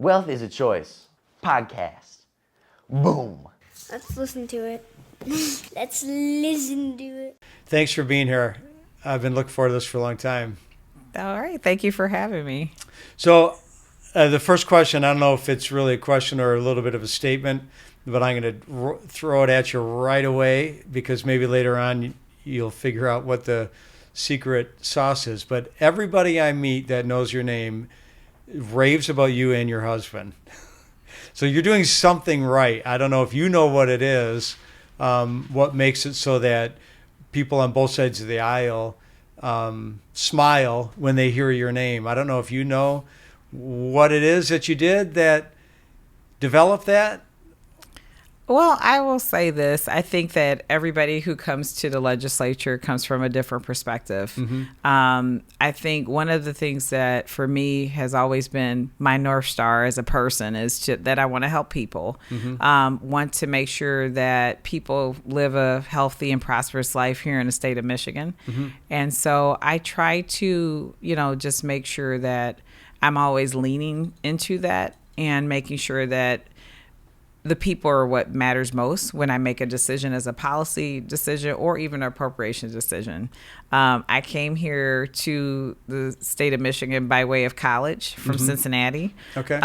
Wealth is a Choice podcast. Boom. Let's listen to it. Let's listen to it. Thanks for being here. I've been looking forward to this for a long time. All right. Thank you for having me. So the first question, I don't know if it's really a question or a little bit of a statement, but I'm going to throw it at you right away because maybe later on you'll figure out what the secret sauce is. But everybody I meet that knows your name raves about you and your husband. So you're doing something right. I don't know if you know what it is, what makes it so that people on both sides of the aisle smile when they hear your name. I don't know if you know what it is that you did that developed that. Well, I will say this. I think that everybody who comes to the legislature comes from a different perspective. Mm-hmm. I think one of the things that for me has always been my North Star as a person is that I want to help people, want to make sure that people live a healthy and prosperous life here in the state of Michigan. Mm-hmm. And so I try to, just make sure that I'm always leaning into that and making sure that the people are what matters most when I make a decision as a policy decision or even an appropriations decision. I came here to the state of Michigan by way of college from Cincinnati. Okay.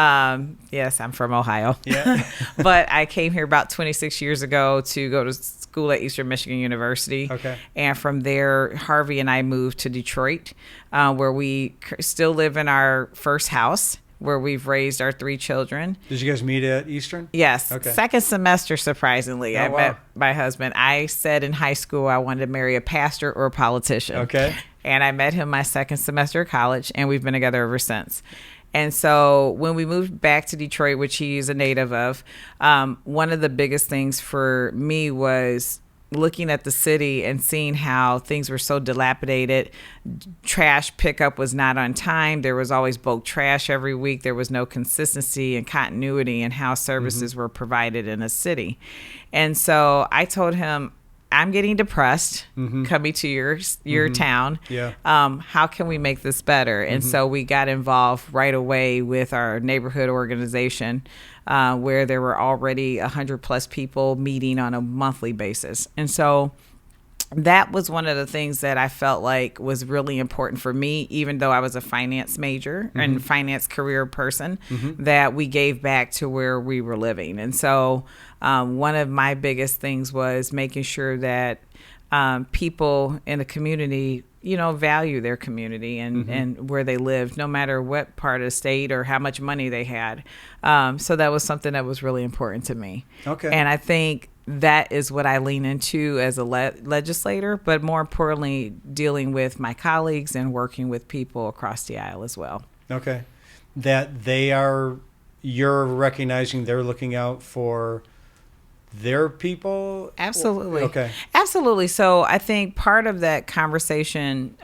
Yes, I'm from Ohio. Yeah. But I came here about 26 years ago to go to school at Eastern Michigan University. Okay. And from there, Harvey and I moved to Detroit, where we still live in our first house, where we've raised our 3 children. Did you guys meet at Eastern? Yes. Okay. Second semester, surprisingly. I wow. met my husband. I said in high school I wanted to marry a pastor or a politician. Okay. And I met him my second semester of college, and we've been together ever since. And so when we moved back to Detroit, which he's a native of, one of the biggest things for me was looking at the city and seeing how things were so dilapidated. Trash pickup was not on time. There was always bulk trash every week. There was no consistency and continuity in how services were provided in a city. And so I told him, I'm getting depressed coming to your town. Yeah. How can we make this better? And so we got involved right away with our neighborhood organization, where there were already 100 plus people meeting on a monthly basis. And so that was one of the things that I felt like was really important for me, even though I was a finance major and finance career person, that we gave back to where we were living. And so one of my biggest things was making sure that people in the community, value their community and where they live, no matter what part of the state or how much money they had. So that was something that was really important to me. Okay. And I think that is what I lean into as a legislator, but more importantly, dealing with my colleagues and working with people across the aisle as well. Okay. That you're recognizing they're looking out for their people? Absolutely. Okay. Absolutely. So I think part of that conversation,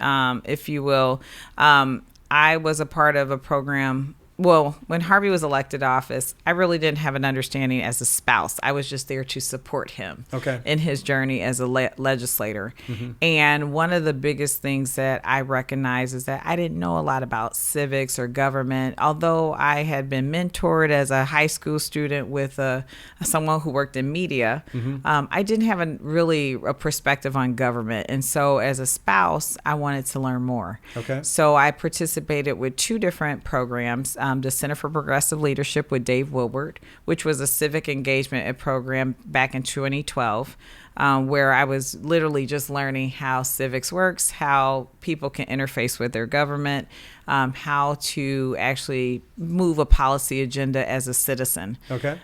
if you will, I was a part of a program. Well, when Harvey was elected to office, I really didn't have an understanding as a spouse. I was just there to support him in his journey as a legislator. And one of the biggest things that I recognize is that I didn't know a lot about civics or government. Although I had been mentored as a high school student with someone who worked in media, I didn't have a perspective on government. And so as a spouse, I wanted to learn more. Okay. So I participated with 2 different programs. The Center for Progressive Leadership with Dave Woodward, which was a civic engagement program back in 2012, where I was literally just learning how civics works, how people can interface with their government, how to actually move a policy agenda as a citizen. Okay.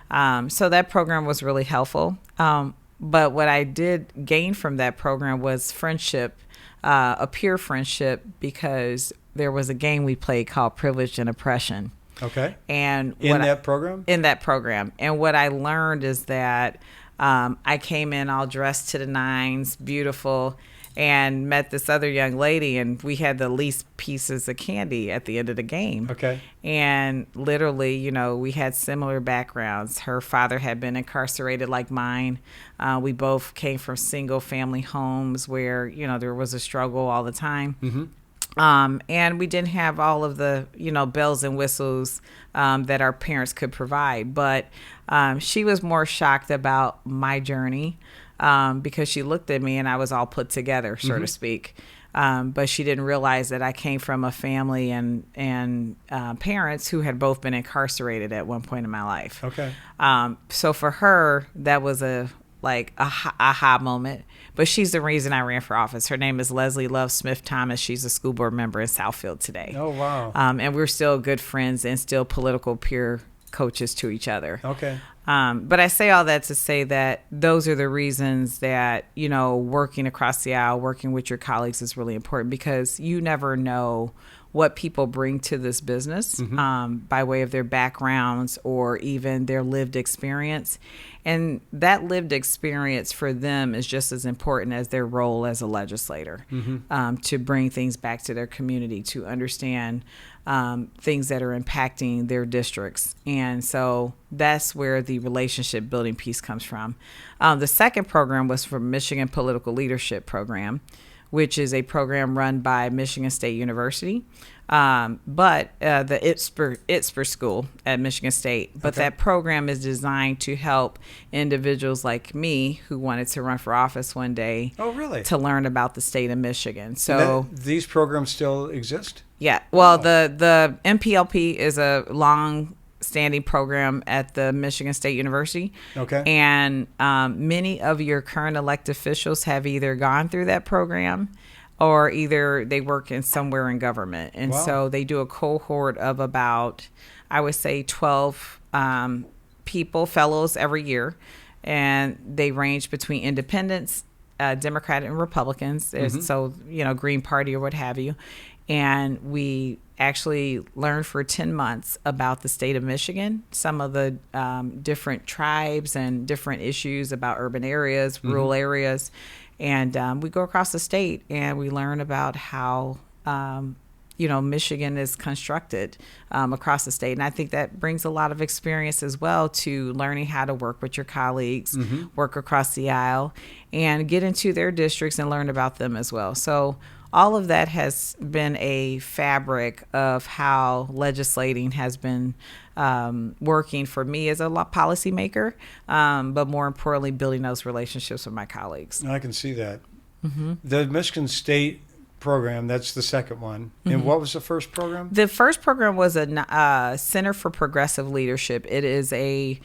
So that program was really helpful. But what I did gain from that program was friendship, a peer friendship, because there was a game we played called Privilege and Oppression. Okay. And in that program? In that program. And what I learned is that I came in all dressed to the nines, beautiful, and met this other young lady, and we had the least pieces of candy at the end of the game. Okay. And literally, we had similar backgrounds. Her father had been incarcerated like mine. We both came from single family homes where, there was a struggle all the time. And we didn't have all of the, bells and whistles that our parents could provide. But she was more shocked about my journey because she looked at me and I was all put together, so to speak. But she didn't realize that I came from a family and parents who had both been incarcerated at one point in my life. Okay. So for her, that was a aha moment. But she's the reason I ran for office. Her name is Leslie Love Smith Thomas. She's a school board member in Southfield today. Oh, wow. And we're still good friends and still political peer coaches to each other. Okay. But I say all that to say that those are the reasons that, working across the aisle, working with your colleagues is really important, because you never know what people bring to this business by way of their backgrounds or even their lived experience. And that lived experience for them is just as important as their role as a legislator, to bring things back to their community, to understand things that are impacting their districts. And so that's where the relationship building piece comes from. The second program was from Michigan Political Leadership Program, which is a program run by Michigan State University, but the Itzper School at Michigan State. But that program is designed to help individuals like me who wanted to run for office one day. Oh, really? To learn about the state of Michigan. So these programs still exist? Yeah. Well, the MPLP is a long-standing program at the Michigan State University. Okay. And many of your current elected officials have either gone through that program or either they work in somewhere in government. And so they do a cohort of about, I would say, 12 fellows every year. And they range between independents, Democrat and Republicans. So, Green Party or what have you. And we actually learned for 10 months about the state of Michigan, some of the different tribes and different issues about urban areas, rural areas. And we go across the state and we learn about how, Michigan is constructed across the state. And I think that brings a lot of experience as well to learning how to work with your colleagues, work across the aisle, and get into their districts and learn about them as well. So all of that has been a fabric of how legislating has been working for me as a policymaker, but more importantly, building those relationships with my colleagues. I can see that. The Michigan State program, that's the second one. And what was the first program? The first program was a Center for Progressive Leadership. It is a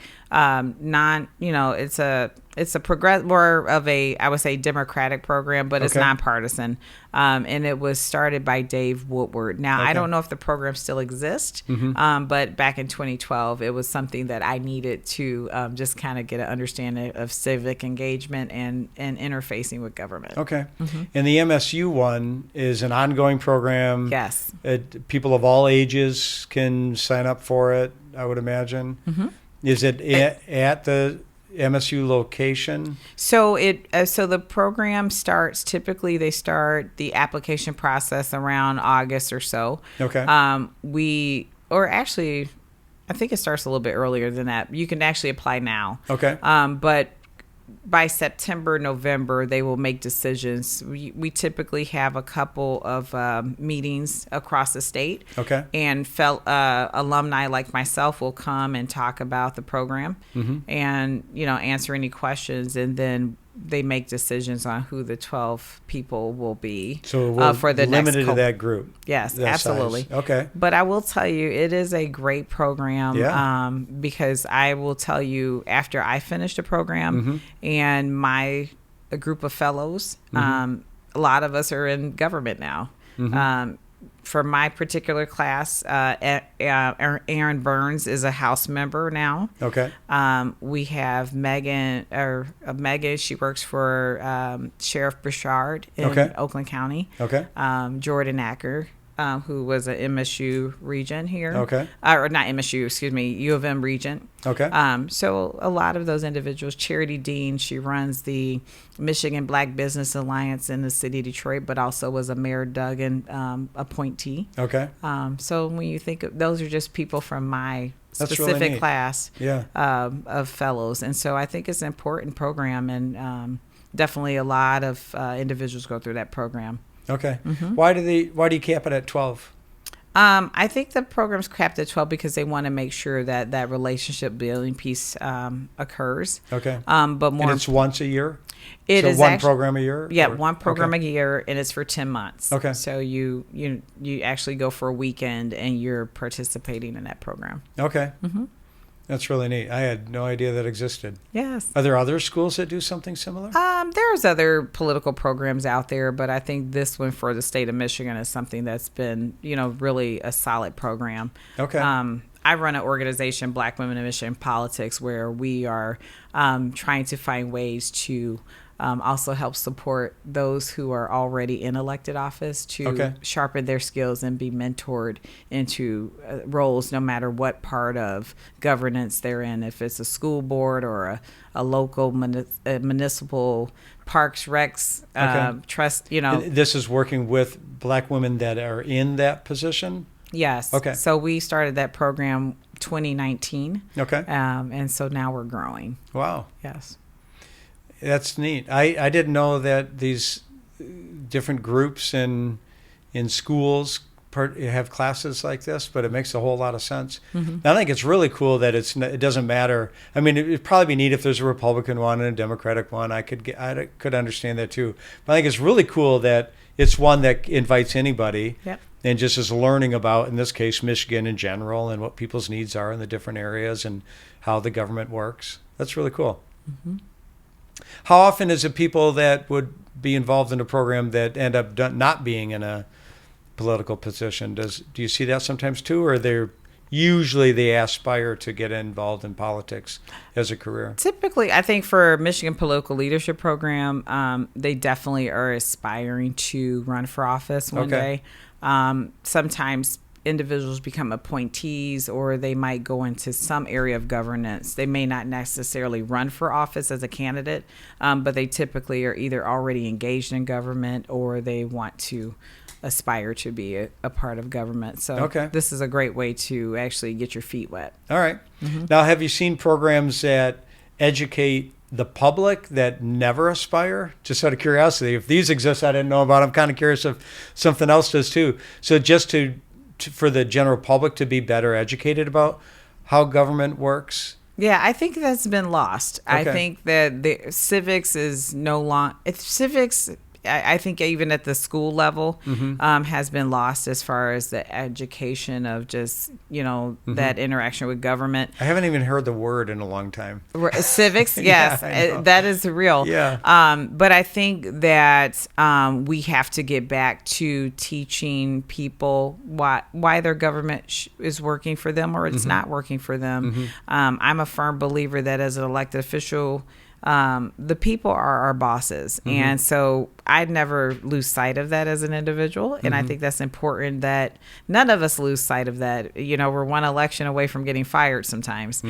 it's a more of a, I would say, democratic program, but it's nonpartisan. And it was started by Dave Woodward. Now, I don't know if the program still exists, but back in 2012, it was something that I needed to just kind of get an understanding of civic engagement and interfacing with government. Okay. And the MSU one is an ongoing program. Yes. People of all ages can sign up for it, I would imagine. Is it at the MSU location? So so the program starts, typically they start the application process around August or so. Okay. I think it starts a little bit earlier than that. You can actually apply now. Okay. But by September, November, they will make decisions. We typically have a couple of meetings across the state. Okay. And alumni like myself will come and talk about the program and, answer any questions. And then they make decisions on who the 12 people will be for the next limited to that group. Yes, absolutely. Size. Okay. But I will tell you, it is a great program because I will tell you, after I finished the program and my group of fellows, a lot of us are in government now. For my particular class, Aaron Burns is a House member now. Okay. We have Megan. She works for Sheriff Bouchard in Oakland County. Okay. Jordan Acker, who was an MSU regent here. Okay. Or not MSU, excuse me, U of M regent. Okay. So a lot of those individuals. Charity Dean, she runs the Michigan Black Business Alliance in the city of Detroit, but also was a Mayor Duggan appointee. Okay. So when you think of, those are just people from my specific really class of fellows. And so I think it's an important program, and definitely a lot of individuals go through that program. Okay. Why do you cap it at 12? I think the program's capped at 12 because they want to make sure that that relationship building piece occurs. Okay. But more, And it's once a year? it So is one actu- program a year? Yeah, or- one program okay. a year, and it's for 10 months. Okay. So you actually go for a weekend, and you're participating in that program. Okay. That's really neat. I had no idea that existed. Yes. Are there other schools that do something similar? There's other political programs out there, but I think this one for the state of Michigan is something that's been, really a solid program. Okay. I run an organization, Black Women in Michigan Politics, where we are trying to find ways to also help support those who are already in elected office to Okay. sharpen their skills and be mentored into roles no matter what part of governance they're in, if it's a school board or a local municipal parks, recs, Okay. trust, And this is working with Black women that are in that position? Yes. Okay. So we started that program 2019. Okay. And so now we're growing. Wow. Yes. That's neat. I didn't know that these different groups in schools have classes like this, but it makes a whole lot of sense. And I think it's really cool that it doesn't matter. I mean, it'd probably be neat if there's a Republican one and a Democratic one. I could understand that too. But I think it's really cool that it's one that invites anybody. Yep. And just is learning about, in this case, Michigan in general and what people's needs are in the different areas and how the government works. That's really cool. How often is it people that would be involved in a program that end up not being in a political position? Do you see that sometimes too, or they aspire to get involved in politics as a career? Typically, I think for Michigan Political Leadership Program, they definitely are aspiring to run for office one Okay. day. Sometimes individuals become appointees, or they might go into some area of governance. They may not necessarily run for office as a candidate, but they typically are either already engaged in government or they want to aspire to be a part of government. So Okay. this is a great way to actually get your feet wet. All right. Now, have you seen programs that educate the public that never aspire? Just out of curiosity, if these exist, I didn't know about. I'm kind of curious if something else does too. So just for the general public to be better educated about how government works. Yeah, I think that's been lost. I Okay. think that the civics is no longer civics. I think even at the school level has been lost as far as the education of just that interaction with government. I haven't even heard the word in a long time. Civics, Yeah, yes, I know. that is real. Yeah. But I think that we have to get back to teaching people why their government is working for them or it's not working for them. I'm a firm believer that as an elected official, the people are our bosses. And so I'd never lose sight of that as an individual. And I think that's important that none of us lose sight of that. We're one election away from getting fired sometimes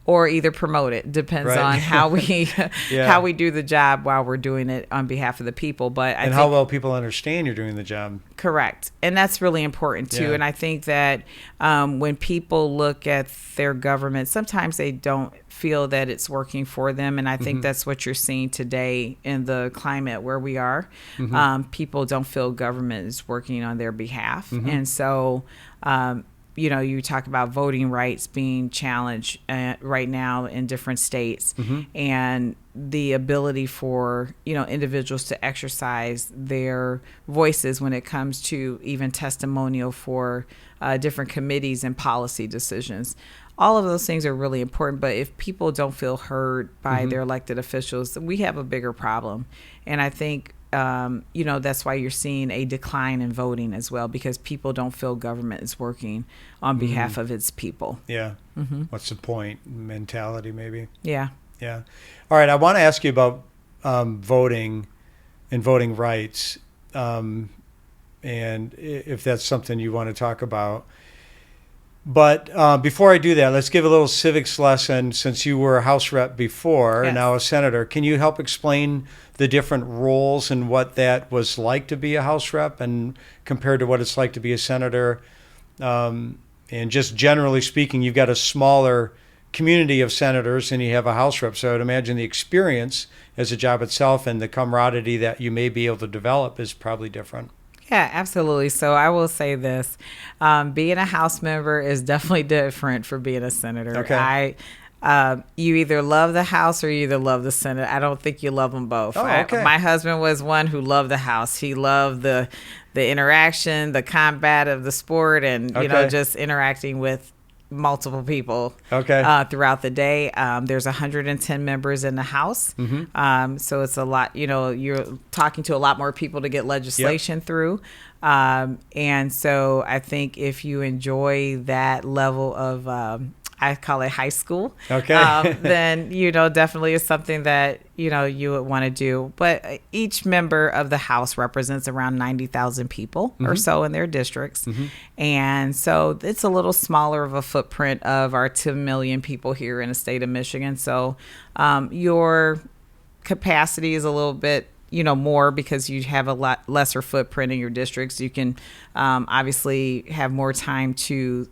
or either promoted. Depends Right. on how we Yeah. how we do the job while we're doing it on behalf of the people. But I And think how well people understand you're doing the job. correct. And that's really important too. Yeah. And I think that when people look at their government, sometimes they don't feel that it's working for them. And I think that's what you're seeing today in the climate where we are. People don't feel government is working on their behalf. And so, you talk about voting rights being challenged right now in different states and the ability for, individuals to exercise their voices when it comes to even testimonial for different committees and policy decisions. All of those things are really important, but if people don't feel heard by their elected officials, we have a bigger problem. And I think, that's why you're seeing a decline in voting as well, because people don't feel government is working on behalf of its people. Yeah. What's the point? Mentality, maybe. Yeah. Yeah. All right. I want to ask you about voting and voting rights, and if that's something you want to talk about. But before I do that, let's give a little civics lesson. Since you were a House rep before, Yes. now a senator, can you help explain the different roles and what that was like to be a House rep and compared to what it's like to be a senator? And just generally speaking, you've got a smaller community of senators and you have a House rep. So I would imagine the experience as a job itself and the camaraderie that you may be able to develop is probably different. Yeah, absolutely. So I will say this. Being a House member is definitely different from being a senator. Okay. You either love the House or you either love the Senate. I don't think you love them both. Oh, okay. My husband was one who loved the House. He loved the interaction, the combat of the sport, and Okay. just interacting with multiple people Okay. throughout the day. There's 110 members in the House. So it's a lot, you're talking to a lot more people to get legislation through. And so I think if you enjoy that level of, I call it high school. Okay. Then, definitely is something that, you would want to do. But each member of the House represents around 90,000 people or so in their districts. And so it's a little smaller of a footprint of our 2 million people here in the state of Michigan. So your capacity is a little bit more because you have a lot lesser footprint in your districts. You can obviously have more time to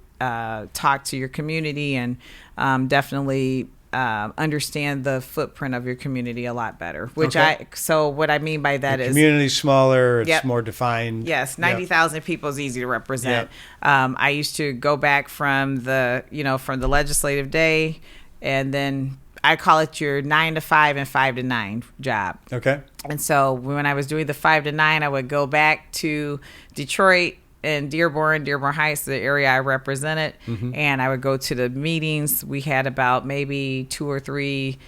talk to your community and definitely understand the footprint of your community a lot better. So what I mean by that the is community's smaller. It's Yep. more defined. yes, 90,000 people is easy to represent. I used to go back from the legislative day, and then I call it your 9 to 5 and 5 to 9 job. Okay. And so when I was doing the 5 to 9, I would go back to Detroit and Dearborn Heights, the area I represented, and I would go to the meetings. We had about maybe 2 or 3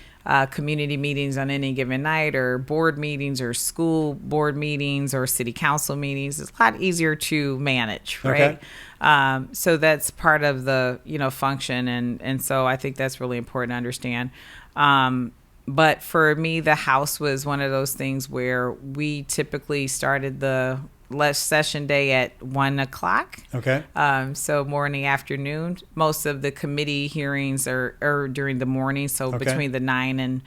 community meetings on any given night, or board meetings, or school board meetings, or city council meetings. It's a lot easier to manage, right? So that's part of the function, and so I think that's really important to understand. But for me, the House was one of those things where we typically started the session day at 1:00. Okay. So morning, afternoon. Most of the committee hearings are during the morning, so between the 9 and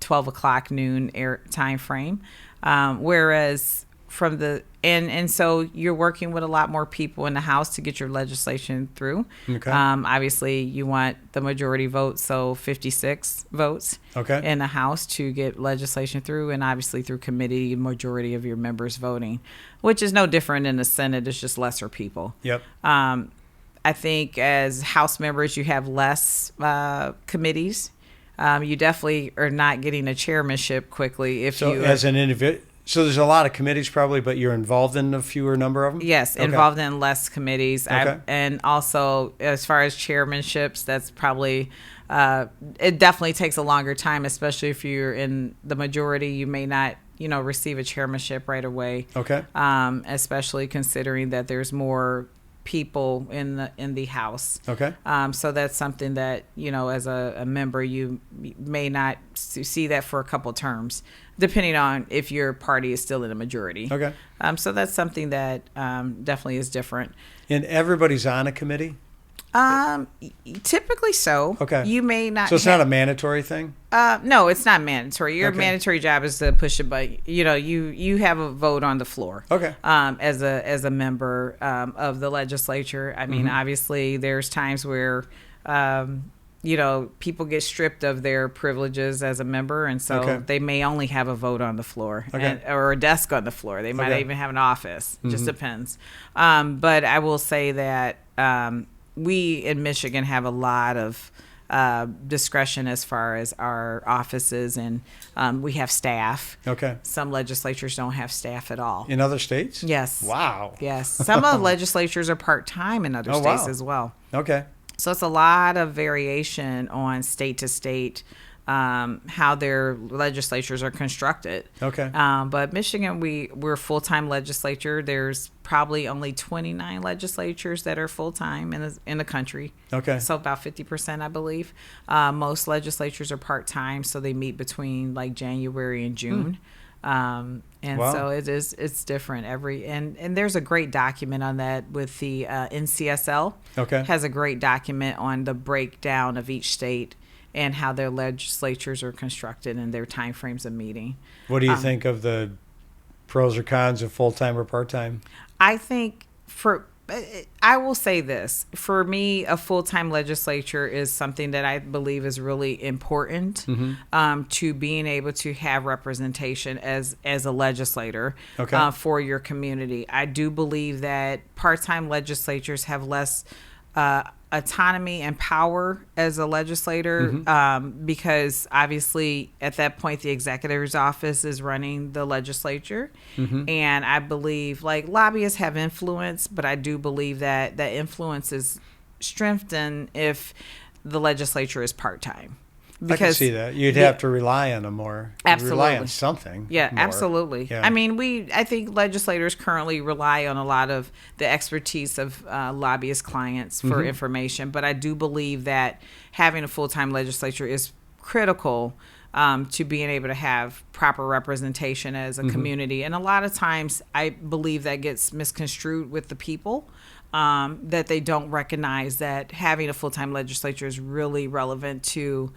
12 o'clock noon time frame. Whereas from the and so you're working with a lot more people in the House to get your legislation through. Okay. Obviously, you want the majority vote, so 56 votes in the House to get legislation through, and obviously through committee, majority of your members voting, which is no different in the Senate. It's just lesser people. Yep. I think as House members, you have less committees. You definitely are not getting a chairmanship quickly if you as an individual. So there's a lot of committees probably, but you're involved in a fewer number of them? Yes, involved in less committees. Okay. And also, as far as chairmanships, that's probably, it definitely takes a longer time, especially if you're in the majority. You may not, receive a chairmanship right away. Okay. Especially considering that there's more people in the House. Okay. So that's something that, as a member, you may not see that for a couple terms, depending on if your party is still in a majority. Okay. So that's something that definitely is different. And everybody's on a committee? Typically so. Okay. You may not. So it's not a mandatory thing? No, it's not mandatory. Your Okay. mandatory job is to push a button. You have a vote on the floor. Okay. As a member of the legislature. I mean, obviously, there's times where people get stripped of their privileges as a member, and so they may only have a vote on the floor or a desk on the floor. They might not even have an office. It just depends. But I will say that we in Michigan have a lot of discretion as far as our offices, and we have staff. Okay. Some legislatures don't have staff at all. In other states? Yes. Wow. Yes. Some of the legislatures are part-time in other states as well. Okay. So it's a lot of variation on state to state, how their legislatures are constructed. Okay. But Michigan, we're a full-time legislature. There's probably only 29 legislatures that are full-time in the country. Okay. So about 50%, I believe. Most legislatures are part-time, so they meet between like January and June. So it's different and there's a great document on that with the NCSL. Okay. Has a great document on the breakdown of each state and how their legislatures are constructed and their timeframes of meeting. What do you think of the pros or cons of full-time or part-time? I think I will say this. For me, a full-time legislature is something that I believe is really important to being able to have representation as a legislator for your community. I do believe that part-time legislatures have less autonomy and power as a legislator because obviously at that point the executive's office is running the legislature, and I believe like lobbyists have influence, but I do believe that that influence is strengthened if the legislature is part-time. I can see that. You'd have to rely on them more. Absolutely. Rely on something. Yeah, more. absolutely. Yeah. I mean, I think legislators currently rely on a lot of the expertise of lobbyist clients for information, but I do believe that having a full-time legislature is critical to being able to have proper representation as a community. And a lot of times I believe that gets misconstrued with the people. That they don't recognize that having a full-time legislature is really relevant to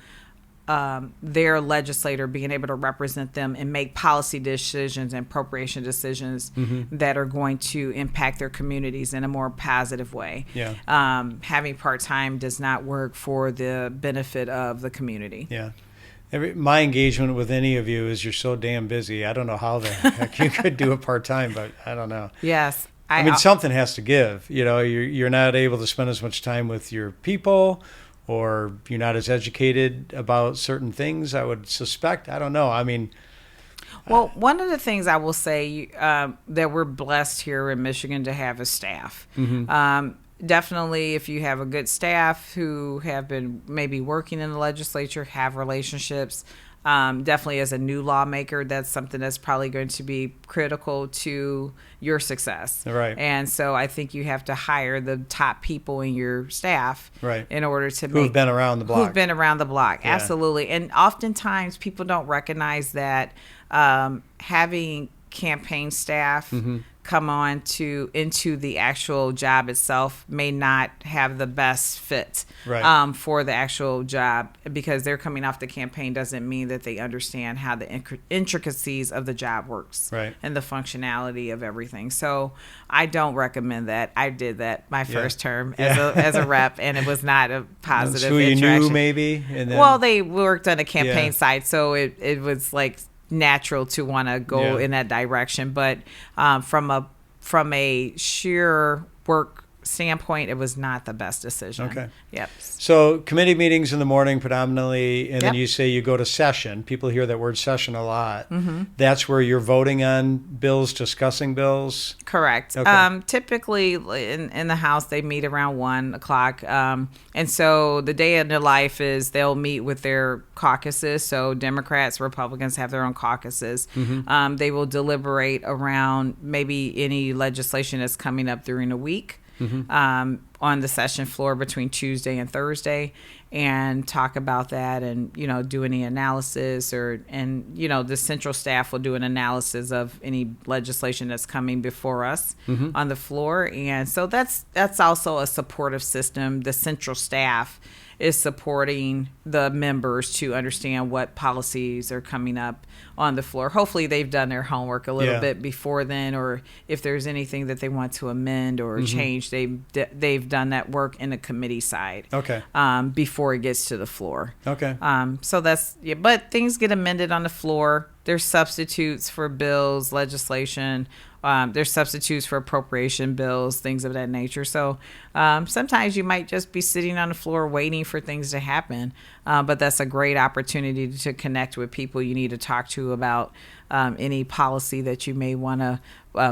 their legislator being able to represent them and make policy decisions and appropriation decisions that are going to impact their communities in a more positive way. Yeah. Having part-time does not work for the benefit of the community. Yeah. My engagement with any of you is you're so damn busy. I don't know how the heck you could do it part-time, but I don't know. Yes. I mean, something has to give. You know, you're not able to spend as much time with your people, or you're not as educated about certain things, I would suspect. I don't know. I mean... Well, one of the things I will say that we're blessed here in Michigan to have is staff. Definitely, if you have a good staff who have been maybe working in the legislature, have relationships, definitely as a new lawmaker, that's something that's probably going to be critical to your success. Right. And so I think you have to hire the top people in your staff in order to who've been around the block. Who've been around the block, Yeah. absolutely. And oftentimes people don't recognize that having campaign staff come on into the actual job itself may not have the best fit for the actual job, because they're coming off the campaign doesn't mean that they understand how the intricacies of the job works and the functionality of everything. So I don't recommend that. I did that my first term as a rep, and it was not a positive That's who you interaction. knew maybe? And then, well, they worked on a campaign side, so it was like natural to want to go in that direction, but from a sheer work standpoint, it was not the best decision. Okay. Yep. So committee meetings in the morning predominantly, and then Yep. you say you go to session. People hear that word session a lot. That's where you're voting on bills, discussing bills? Correct. Okay. Typically in the House, they meet around 1:00. And so the day in their life is they'll meet with their caucuses. So Democrats, Republicans have their own caucuses. They will deliberate around maybe any legislation that's coming up during the week. On the session floor between Tuesday and Thursday, and talk about that, and do any analysis, and the central staff will do an analysis of any legislation that's coming before us on the floor. And so that's also a supportive system. The central staff is supporting the members to understand what policies are coming up on the floor. Hopefully they've done their homework a little bit before then, or if there's anything that they want to amend or change, they've done that work in the committee side before it gets to the floor. So that's but things get amended on the floor. There's substitutes for bills, legislation. There's substitutes for appropriation bills, things of that nature. So sometimes you might just be sitting on the floor waiting for things to happen. But that's a great opportunity to connect with people you need to talk to about any policy that you may want to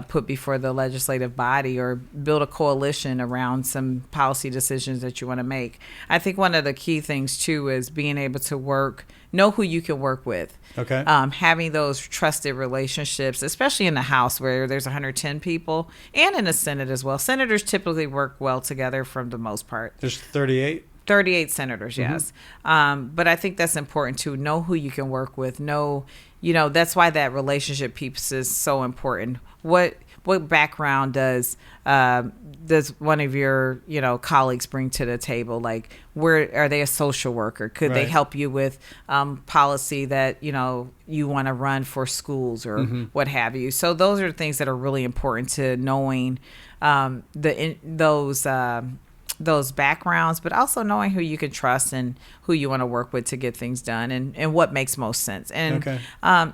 put before the legislative body, or build a coalition around some policy decisions that you want to make. I think one of the key things, too, is being able to know who you can work with. Having those trusted relationships, especially in the House where there's 110 people, and in the Senate as well. Senators typically work well together for the most part. There's 38? 38 senators, yes. But I think that's important to know who you can work with. That's why that relationship piece is so important. What what background does one of your, colleagues bring to the table? Like, where are they a social worker? Could they Right. help you with policy that, you want to run for schools or what have you? So those are things that are really important to knowing those backgrounds, but also knowing who you can trust and who you want to work with to get things done and what makes most sense. And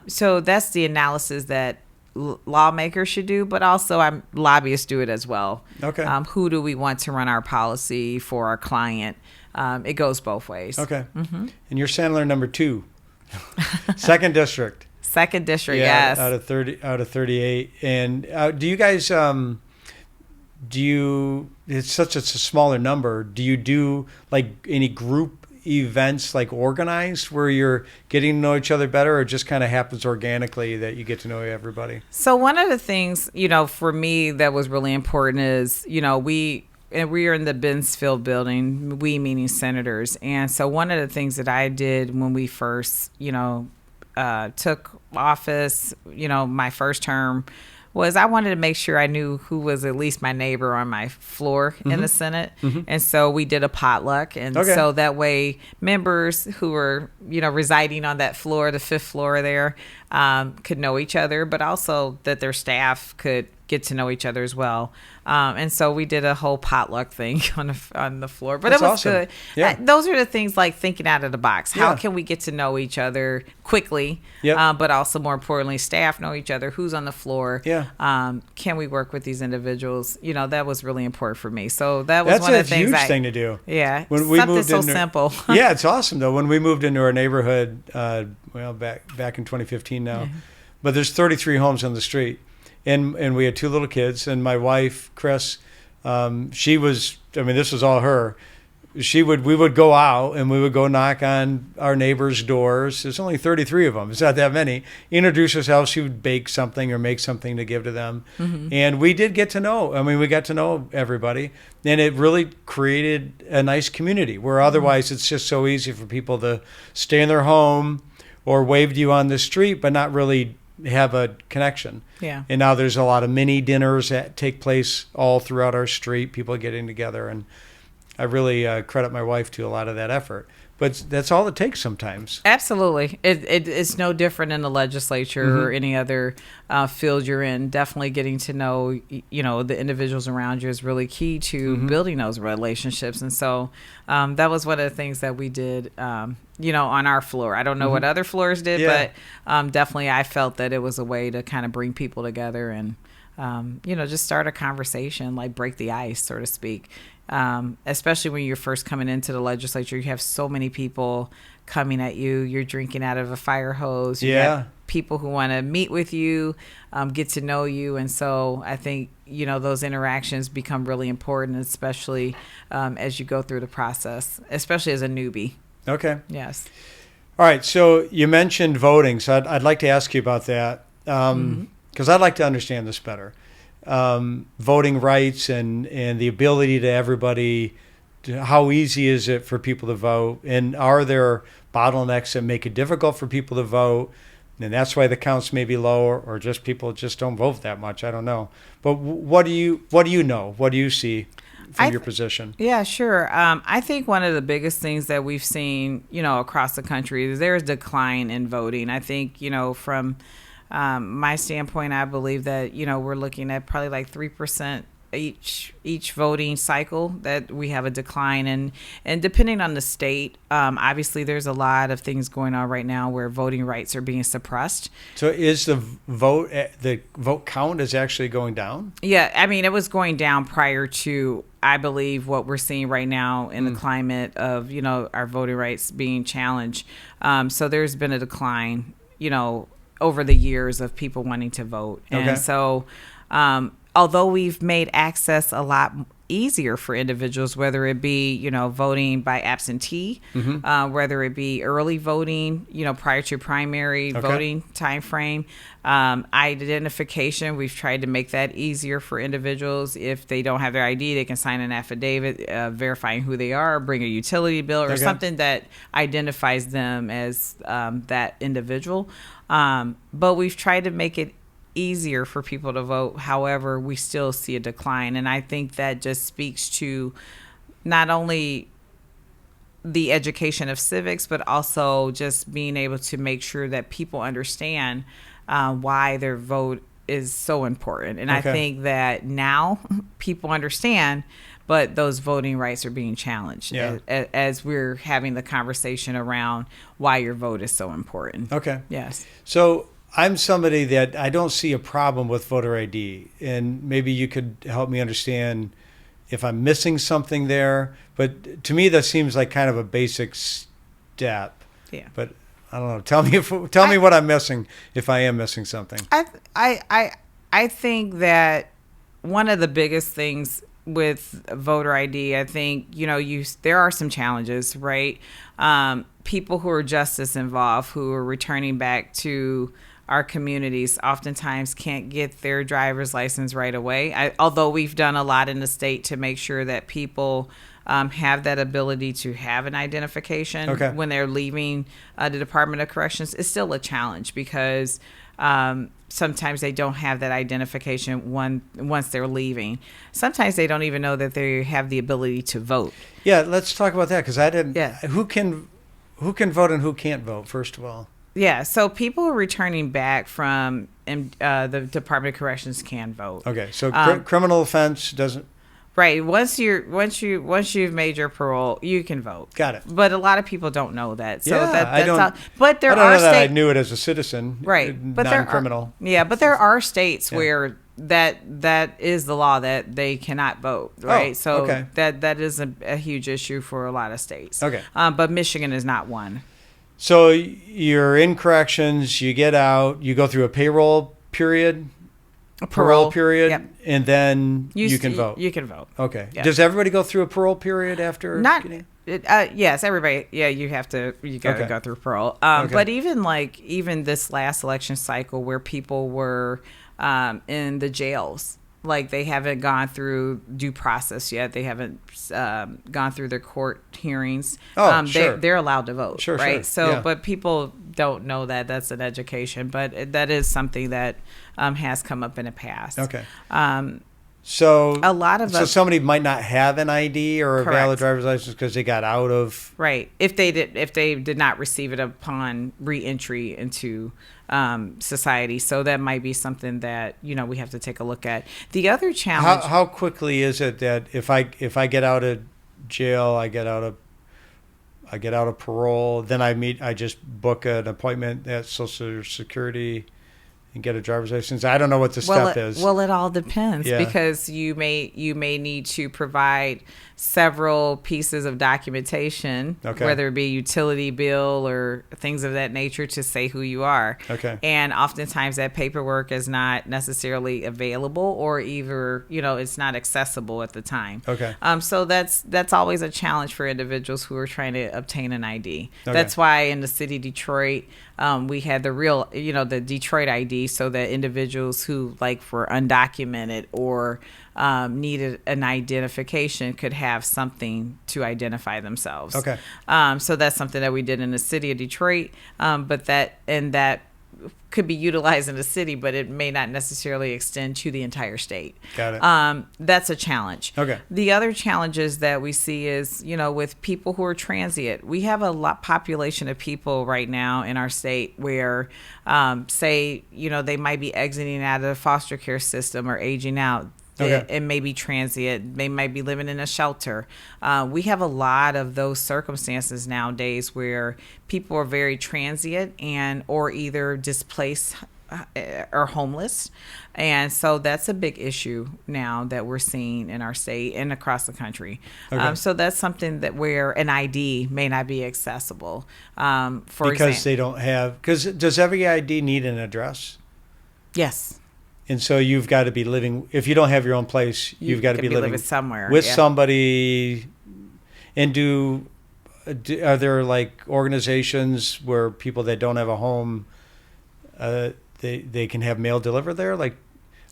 so that's the analysis that lawmakers should do, but also lobbyists do it as well. Okay. Who do we want to run our policy for our client? It goes both ways. Okay. And you're Sandler number 2, second district. Second district, Yeah, yes. out of 38. And do you guys it's such a smaller number. Do you do like any group events like organized where you're getting to know each other better, or just kind of happens organically that you get to know everybody? So one of the things, for me that was really important is, we are in the Bensfield building, we meaning senators. And so one of the things that I did when we first, took office, my first term, was I wanted to make sure I knew who was at least my neighbor on my floor in the Senate. And so we did a potluck. And so that way members who were, residing on that floor, the 5th floor there, could know each other, but also that their staff could get to know each other as well. And so we did a whole potluck thing on the floor, but That's it was awesome. good. Yeah. Those are the things like thinking out of the box. How Yeah. can we get to know each other quickly? Yep. But also more importantly, staff know each other, who's on the floor. Yeah. Can we work with these individuals? That was really important for me. So that was That's one of a the things huge thing to do. Yeah. When we Something moved so into- simple. Yeah, it's awesome though. When we moved into our neighborhood, back in 2015 now, but there's 33 homes on the street, and we had 2 little kids, and my wife Chris, she was. I mean, this was all her. We would go out and we would go knock on our neighbors' doors. There's only 33 of them. It's not that many. Introduce ourselves. She would bake something or make something to give to them. And we did get to know. I mean, we got to know everybody. And it really created a nice community where otherwise it's just so easy for people to stay in their home or wave to you on the street, but not really have a connection. Yeah. And now there's a lot of mini dinners that take place all throughout our street, people getting together. And I really credit my wife to a lot of that effort. But that's all it takes sometimes. Absolutely. It's no different in the legislature or any other field you're in. Definitely getting to know, the individuals around you is really key to building those relationships. And so that was one of the things that we did, on our floor. I don't know what other floors did, but definitely I felt that it was a way to kind of bring people together and, just start a conversation, like break the ice, so to speak. Especially when you're first coming into the legislature, you have so many people coming at you. You're drinking out of a fire hose. You got people who want to meet with you, get to know you. And so I think, those interactions become really important, especially as you go through the process, especially as a newbie. Okay. Yes. All right. So you mentioned voting. So I'd like to ask you about that because I'd like to understand this better. Voting rights and the ability to everybody, how easy is it for people to vote? And are there bottlenecks that make it difficult for people to vote? And that's why the counts may be lower, or just people just don't vote that much. I don't know. But what do you know? What do you see from your position? Yeah, sure. I think one of the biggest things that we've seen, across the country is there's decline in voting. I think, from my standpoint, I believe that, we're looking at probably like 3% each voting cycle that we have a decline in. And depending on the state, obviously there's a lot of things going on right now where voting rights are being suppressed. So is the vote count is actually going down? Yeah, I mean, it was going down prior to, I believe, what we're seeing right now in the climate of, our voting rights being challenged. So there's been a decline, over the years of people wanting to vote. Okay. And so although we've made access a lot easier for individuals, whether it be, voting by absentee, whether it be early voting, prior to primary voting time frame, identification, we've tried to make that easier for individuals. If they don't have their ID, they can sign an affidavit verifying who they are, bring a utility bill or something that identifies them as that individual. But we've tried to make it easier for people to vote. However, we still see a decline. And I think that just speaks to not only the education of civics, but also just being able to make sure that people understand why their vote is so important. And I think that now people understand, but those voting rights are being challenged as we're having the conversation around why your vote is so important. Okay. Yes. So I'm somebody that I don't see a problem with voter ID, and maybe you could help me understand if I'm missing something there. But to me, that seems like kind of a basic step. Yeah. But I don't know. Tell me what I'm missing if I am missing something. I think that one of the biggest things with voter ID, I think, there are some challenges, right? People who are justice involved, who are returning back to our communities, oftentimes can't get their driver's license right away. Although we've done a lot in the state to make sure that people have that ability to have an identification when they're leaving the Department of Corrections, it's still a challenge because sometimes they don't have that identification once they're leaving. Sometimes they don't even know that they have the ability to vote. Yeah, let's talk about that because I didn't. Yeah. Who can vote and who can't vote? First of all. Yeah, so people who are returning back from the Department of Corrections can vote. Okay, so criminal offense doesn't. Right. Once you've made your parole, you can vote. Got it. But a lot of people don't know that. So Yeah, that's I don't. all, but there I don't are know that I states. knew it as a citizen. Right. But non-criminal. But there are states where that is the law that they cannot vote. Right. So that is a huge issue for a lot of states. Okay. But Michigan is not one. So you're in corrections, you get out, you go through a payroll period, parole period, yep. and then you can vote. You can vote. Okay. Yep. Does everybody go through a parole period after? Yes, everybody. Yeah, you got to go through parole. But even this last election cycle where people were in the jails, like they haven't gone through due process yet. They haven't gone through their court hearings. Sure. They're allowed to vote, sure, right? Sure. So, yeah. But people don't know that that's an education, but that is something that has come up in the past. Okay. So a lot of somebody might not have an ID or a Correct. valid driver's license because they got out of if they did not receive it upon reentry into society. So that might be something that we have to take a look at. The other challenge. How quickly is it that if I get out of jail, I get out of parole, then I just book an appointment at Social Security and get a driver's license? I don't know what the step is. Well, it all depends Yeah. because you may need to provide several pieces of documentation, whether it be utility bill or things of that nature, to say who you are. Okay. And oftentimes that paperwork is not necessarily available, or either it's not accessible at the time. Okay. So that's always a challenge for individuals who are trying to obtain an ID. Okay. That's why in the city of Detroit, we had the real, the Detroit ID, so that individuals who were undocumented or needed an identification could have something to identify themselves. Okay. So that's something that we did in the city of Detroit, but that could be utilized in the city, but it may not necessarily extend to the entire state. Got it. That's a challenge. Okay. The other challenges that we see is, with people who are transient. We have a population of people right now in our state where, say, they might be exiting out of the foster care system or aging out. It may be transient. They might be living in a shelter. We have a lot of those circumstances nowadays where people are very transient or either displaced or homeless. And so that's a big issue now that we're seeing in our state and across the country. Okay. So that's something that where an ID may not be accessible. Because they don't have. Because does every ID need an address? Yes. And so you've got to be living, if you don't have your own place, you've got to be living somewhere with somebody. And are there organizations where people that don't have a home, they can have mail delivered there?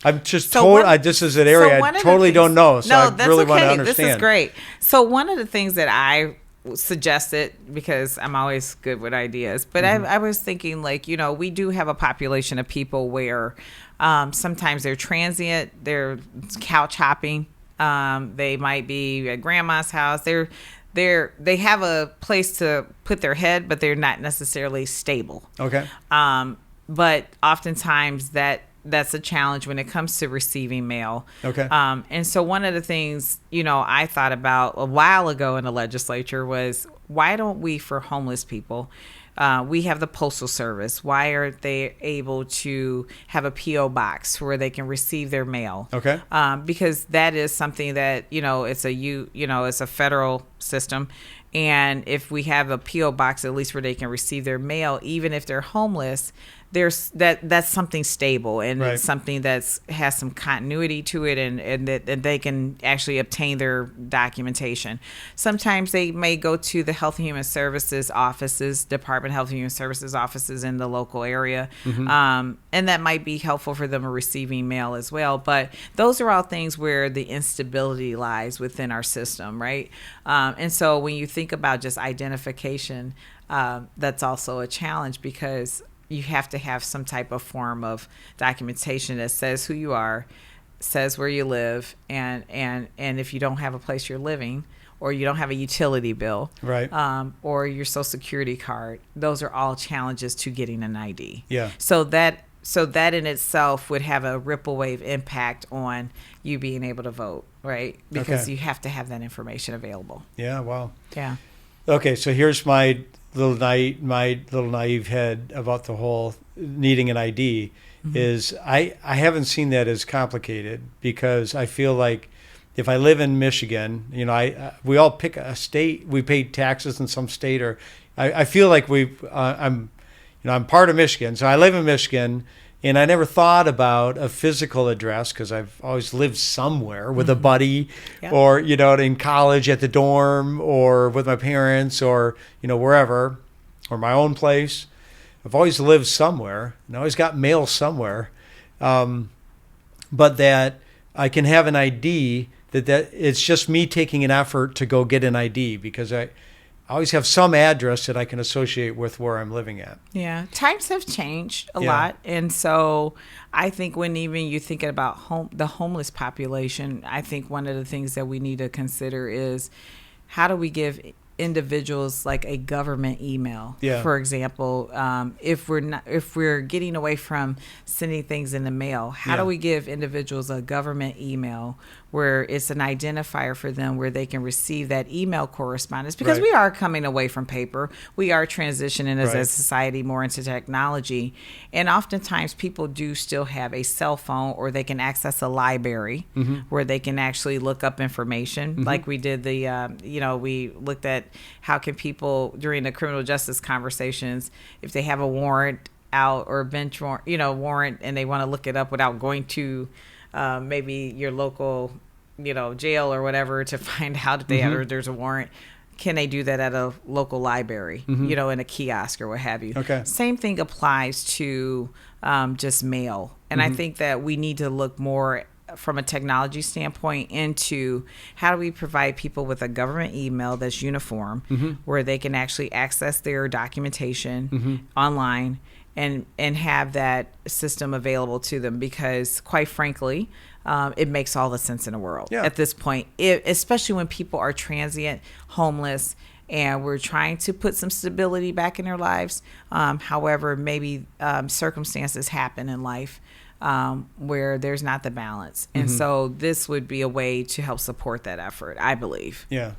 I'm just this is an area I totally don't know. So I really want to understand. This is great. So one of the things that I suggest it because I'm always good with ideas. But I was thinking, like, we do have a population of people where sometimes they're transient, they're couch hopping. They might be at grandma's house. They have a place to put their head, but they're not necessarily stable. Okay. But oftentimes that's a challenge when it comes to receiving mail. Okay. And so one of the things, I thought about a while ago in the legislature was, why don't we, for homeless people, we have the Postal Service. Why aren't they able to have a P.O. box where they can receive their mail? Okay. Because that is something that, it's a federal system. And if we have a P.O. box, at least where they can receive their mail, even if they're homeless, that's something stable, and Right. it's something has some continuity to it, and that they can actually obtain their documentation. Sometimes they may go to the Health and Human Services offices, Department of Health and Human Services offices in the local area, and that might be helpful for them receiving mail as well. But those are all things where the instability lies within our system, right? And so when you think about just identification, that's also a challenge, because you have to have some type of form of documentation that says who you are, says where you live, and if you don't have a place you're living, or you don't have a utility bill, Right. or your social security card, those are all challenges to getting an ID. Yeah. So that in itself would have a ripple wave impact on you being able to vote, right? Because Okay. you have to have that information available. Yeah. Wow. Yeah. Okay. So here's my little naive head about the whole needing an ID. Is I haven't seen that as complicated, because I feel like if I live in Michigan, we all pick a state, we pay taxes in some state, or I feel like I'm part of Michigan, so I live in Michigan, and I never thought about a physical address, because I've always lived somewhere with a buddy, Yeah. or in college at the dorm, or with my parents, or wherever, or my own place. I've always lived somewhere, and I always got mail somewhere, but that I can have an ID, that it's just me taking an effort to go get an ID, because I always have some address that I can associate with where I'm living at. Yeah, times have changed a Yeah. lot, and so I think when even you're thinking about the homeless population, I think one of the things that we need to consider is, how do we give individuals like a government email? Yeah. For example, if we're getting away from sending things in the mail, how Yeah. do we give individuals a government email where it's an identifier for them, where they can receive that email correspondence? Because Right. we are coming away from paper. We are transitioning as a Right. society more into technology. And oftentimes people do still have a cell phone, or they can access a library where they can actually look up information. Like we did we looked at how can people during the criminal justice conversations, if they have a warrant out or a bench warrant, and they want to look it up without going to maybe your local, jail or whatever, to find out if they have, or there's a warrant. Can they do that at a local library, in a kiosk or what have you? Okay. Same thing applies to just mail. And I think that we need to look more from a technology standpoint into how do we provide people with a government email that's uniform, where they can actually access their documentation online, and have that system available to them, because quite frankly, it makes all the sense in the world Yeah. at this point, especially when people are transient, homeless, and we're trying to put some stability back in their lives. However, maybe circumstances happen in life where there's not the balance. And so this would be a way to help support that effort, I believe. Yeah.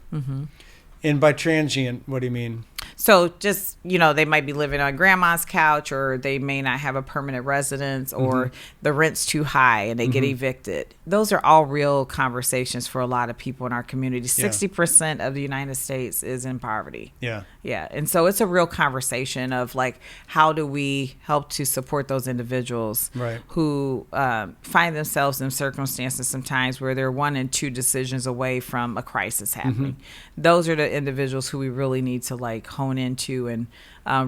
And by transient, what do you mean? So just, they might be living on grandma's couch, or they may not have a permanent residence, or the rent's too high and they get evicted. Those are all real conversations for a lot of people in our community. 60% of the United States is in poverty. Yeah. Yeah. And so it's a real conversation of like, how do we help to support those individuals Right. who find themselves in circumstances sometimes where they're 1 and 2 decisions away from a crisis happening. Those are the individuals who we really need to like hone into and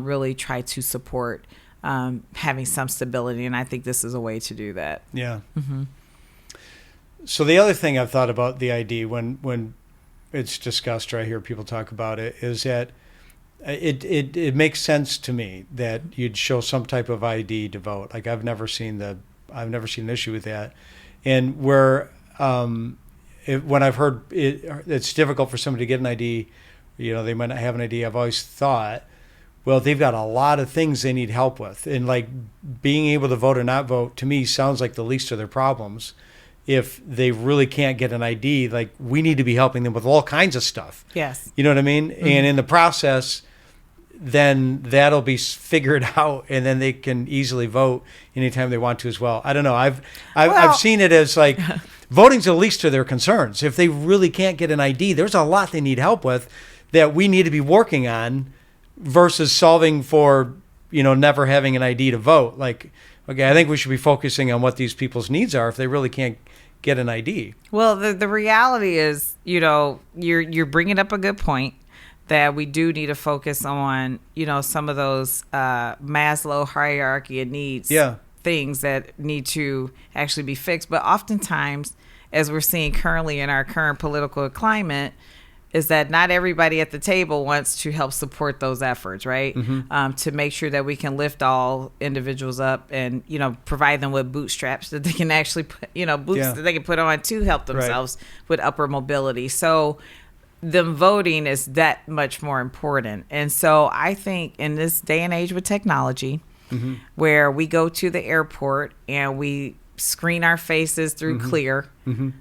really try to support having some stability. And I think this is a way to do that. Yeah. So the other thing I've thought about the ID, when it's discussed, or I hear people talk about it, is that it makes sense to me that you'd show some type of ID to vote. Like I've never seen an issue with that, and where when I've heard it's difficult for somebody to get an ID, they might not have an ID. I've always thought, well, they've got a lot of things they need help with, and like being able to vote or not vote to me sounds like the least of their problems. If they really can't get an ID, like we need to be helping them with all kinds of stuff. Yes. You know what I mean? Mm-hmm. And in the process, then that'll be figured out, and then they can easily vote anytime they want to as well. I don't know. I've seen it as like voting's the least of their concerns. If they really can't get an ID, there's a lot they need help with that we need to be working on versus solving for, never having an ID to vote. Like, okay, I think we should be focusing on what these people's needs are if they really can't get an ID. Well, the reality is, you're bringing up a good point that we do need to focus on, some of those Maslow hierarchy of needs, things that need to actually be fixed. But oftentimes, as we're seeing currently in our current political climate, is that not everybody at the table wants to help support those efforts, right? Mm-hmm. To make sure that we can lift all individuals up and, provide them with bootstraps that they can actually put, boots that they can put on to help themselves with upper mobility. So them voting is that much more important. And so I think in this day and age with technology, mm-hmm. where we go to the airport and we screen our faces through mm-hmm. Clear, mm-hmm.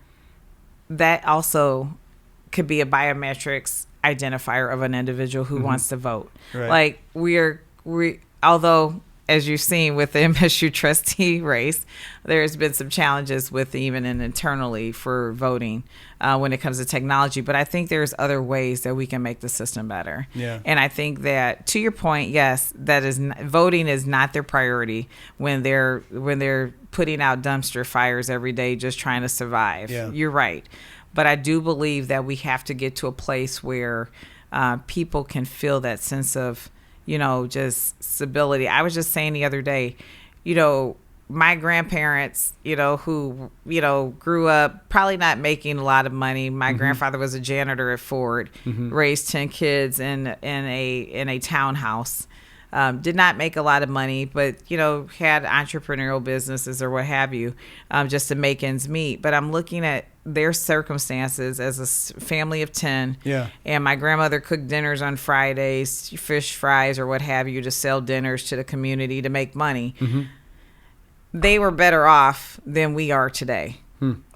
that also could be a biometrics identifier of an individual who mm-hmm. wants to vote. Right. Like we although as you've seen with the MSU trustee race, there's been some challenges with even internally for voting when it comes to technology. But I think there's other ways that we can make the system better. Yeah. And I think that, to your point, yes, voting is not their priority when they're putting out dumpster fires every day just trying to survive. Yeah. You're right. But I do believe that we have to get to a place where people can feel that sense of, just stability. I was just saying the other day, my grandparents, who, grew up probably not making a lot of money. My mm-hmm. grandfather was a janitor at Ford, mm-hmm. raised 10 kids in a townhouse. Did not make a lot of money, but, had entrepreneurial businesses or what have you, just to make ends meet. But I'm looking at their circumstances as a family of 10. Yeah. And my grandmother cooked dinners on Fridays, fish fries or what have you, to sell dinners to the community to make money. Mm-hmm. They were better off than we are today.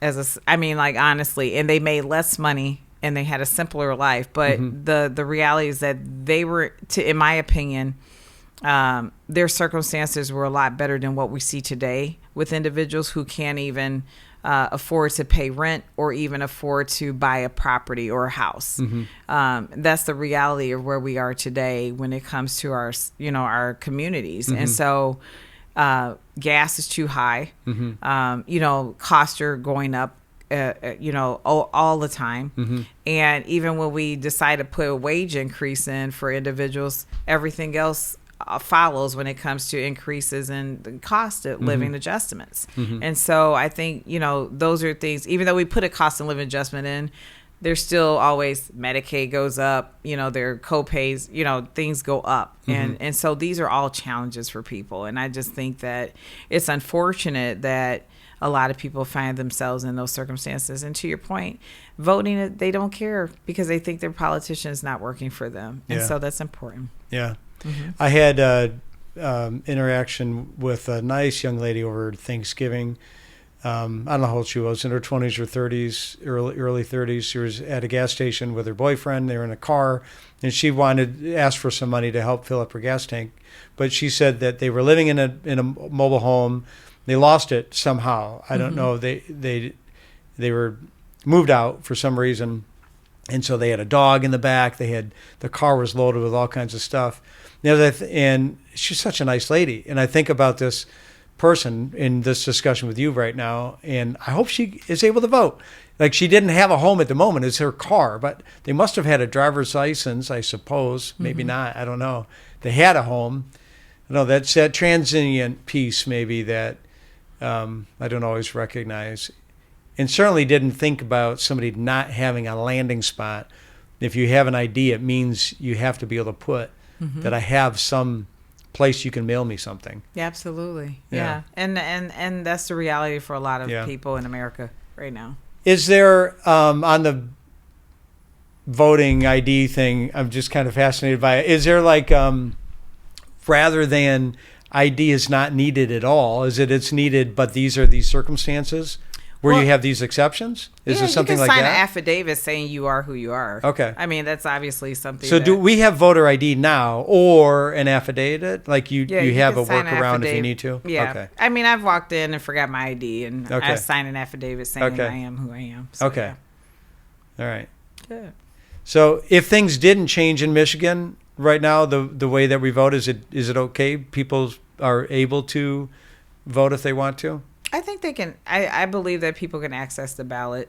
Honestly, and they made less money and they had a simpler life. But mm-hmm. the reality is that they were, in my opinion, their circumstances were a lot better than what we see today with individuals who can't even afford to pay rent or even afford to buy a property or a house. Mm-hmm. That's the reality of where we are today when it comes to our communities. Mm-hmm. And so gas is too high. Mm-hmm. Costs are going up. All the time. Mm-hmm. And even when we decide to put a wage increase in for individuals, everything else follows when it comes to increases in the cost of living mm-hmm. adjustments. Mm-hmm. And so I think, those are things, even though we put a cost of living adjustment in, there's still always Medicaid goes up, their co-pays, things go up. Mm-hmm. And so these are all challenges for people. And I just think that it's unfortunate that a lot of people find themselves in those circumstances. And to your point, voting, they don't care because they think their politician is not working for them. And so that's important. Yeah. Mm-hmm. I had interaction with a nice young lady over Thanksgiving. I don't know how old she was, in her 20s or 30s, early 30s. She was at a gas station with her boyfriend. They were in a car, and she asked for some money to help fill up her gas tank. But she said that they were living in a mobile home. They lost it somehow. I don't mm-hmm. know. They were moved out for some reason, and so they had a dog in the back. The car was loaded with all kinds of stuff. And she's such a nice lady. And I think about this person in this discussion with you right now, and I hope she is able to vote. Like, she didn't have a home at the moment. It's her car, but they must have had a driver's license, I suppose. Maybe mm-hmm. not. I don't know. They had a home. That's that transient piece maybe that I don't always recognize. and certainly didn't think about somebody not having a landing spot. If you have an ID, it means you have to be able to put that I have some place you can mail me something. Yeah, absolutely. Yeah. Yeah. And that's the reality for a lot of Yeah. people in America right now. Is there, on the voting ID thing, I'm just kind of fascinated by it. Is there like, rather than ID is not needed at all, is it it's needed, but these are these circumstances where you have these exceptions? Is there something like you can sign that? an affidavit saying you are who you are. Okay. I mean, that's obviously something. So do we have voter ID now or an affidavit? Like you have a can sign an workaround if you affidavit. need to? Yeah. Okay. I mean, I've walked in and forgot my ID, and Okay. I signed an affidavit saying Okay. I am who I am. So, Okay. All right. Yeah. So if things didn't change in Michigan right now, the way that we vote, is it okay? People are able to vote if they want to? I think they can. I believe that people can access the ballot,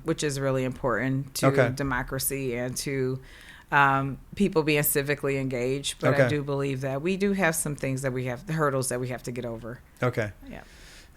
which is really important to democracy and to people being civically engaged. But I do believe that we do have some things that we have, the hurdles that we have to get over. Okay. Yeah.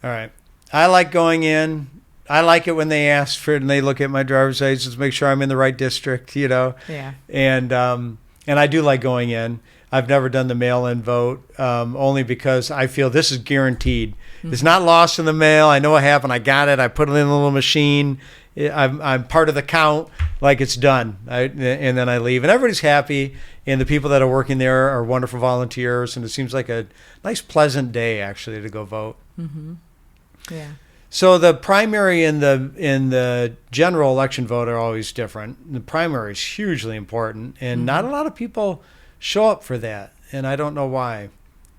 All right. I like going in. I like it when they ask for it and they look at my driver's license, make sure I'm in the right district, Yeah. And I do like going in. I've never done the mail-in vote, only because I feel this is guaranteed. It's not lost in the mail. I know what happened. I got it. I put it in a little machine. I'm part of the count. Like it's done. And then I leave. And everybody's happy. And the people that are working there are wonderful volunteers. And it seems like a nice, pleasant day, actually, to go vote. Mm-hmm. Yeah. So the primary and the general election vote are always different. The primary is hugely important. And not a lot of people show up for that. And I don't know why.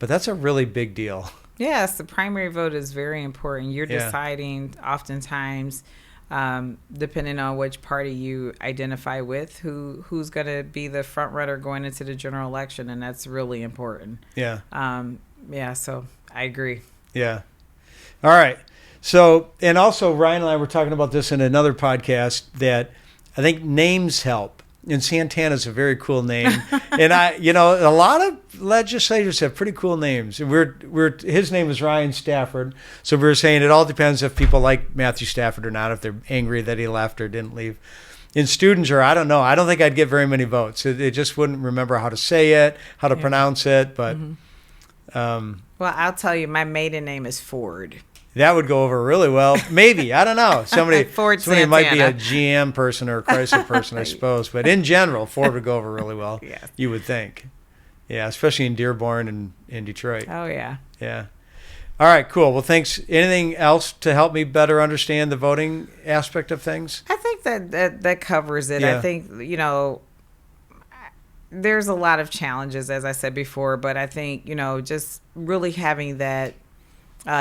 But that's a really big deal. Yes, the primary vote is very important. You're deciding oftentimes, depending on which party you identify with, who's going to be the front runner going into the general election, and that's really important. Yeah. So I agree. Yeah. All right. So, and also Ryan and I were talking about this in another podcast that I think names help. And Santana's a very cool name. And a lot of legislators have pretty cool names. And his name is Ryan Stafford. So we were saying it all depends if people like Matthew Stafford or not, if they're angry that he left or didn't leave. And students I don't know. I don't think I'd get very many votes. They just wouldn't remember how to say it, how to pronounce it. But well, I'll tell you, my maiden name is Ford. That would go over really well. Maybe. I don't know. Somebody might be a GM person or a Chrysler person, I suppose. But in general, Ford would go over really well, you would think. Yeah, especially in Dearborn and in Detroit. Oh, yeah. Yeah. All right, cool. Well, thanks. Anything else to help me better understand the voting aspect of things? I think that covers it. Yeah. I think, there's a lot of challenges, as I said before. But I think, just really having that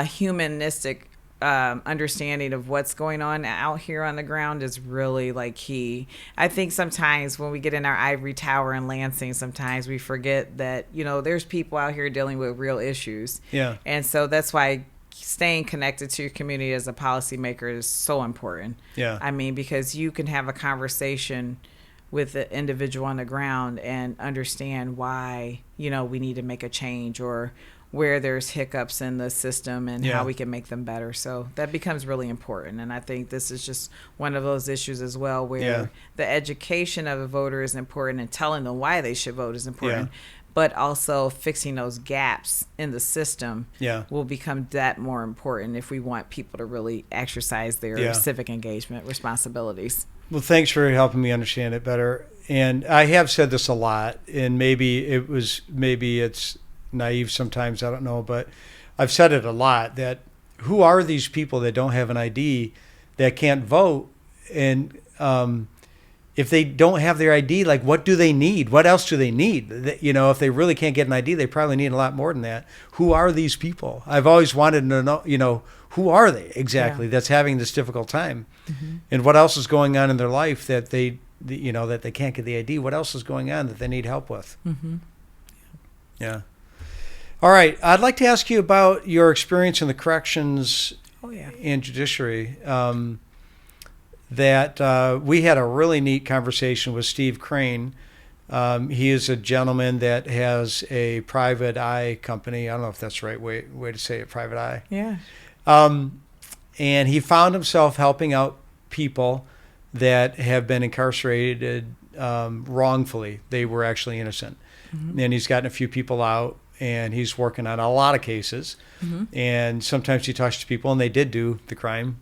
humanistic understanding of what's going on out here on the ground is really key. I think sometimes when we get in our ivory tower in Lansing, sometimes we forget that there's people out here dealing with real issues. Yeah. And so that's why staying connected to your community as a policymaker is so important. Yeah. I mean, because you can have a conversation with the individual on the ground and understand why we need to make a change, or where there's hiccups in the system and how we can make them better. So that becomes really important. And I think this is just one of those issues as well, where the education of a voter is important and telling them why they should vote is important. But also fixing those gaps in the system will become that more important if we want people to really exercise their civic engagement responsibilities. Well, thanks for helping me understand it better. And I have said this a lot, and maybe it's naive sometimes, I don't know, but I've said it a lot, that who are these people that don't have an ID that can't vote? And if they don't have their ID, what do they need? What else do they need? If they really can't get an ID, they probably need a lot more than that. Who are these people? I've always wanted to know, who are they exactly that's having this difficult time? Mm-hmm. And what else is going on in their life that they can't get the ID? What else is going on that they need help with? Mm-hmm. Yeah. All right. I'd like to ask you about your experience in the corrections and judiciary. We had a really neat conversation with Steve Crane. He is a gentleman that has a private eye company. I don't know if that's the right way to say it, private eye. Yeah. and he found himself helping out people that have been incarcerated wrongfully. They were actually innocent. And he's gotten a few people out, and he's working on a lot of cases. And sometimes he talks to people and they did do the crime.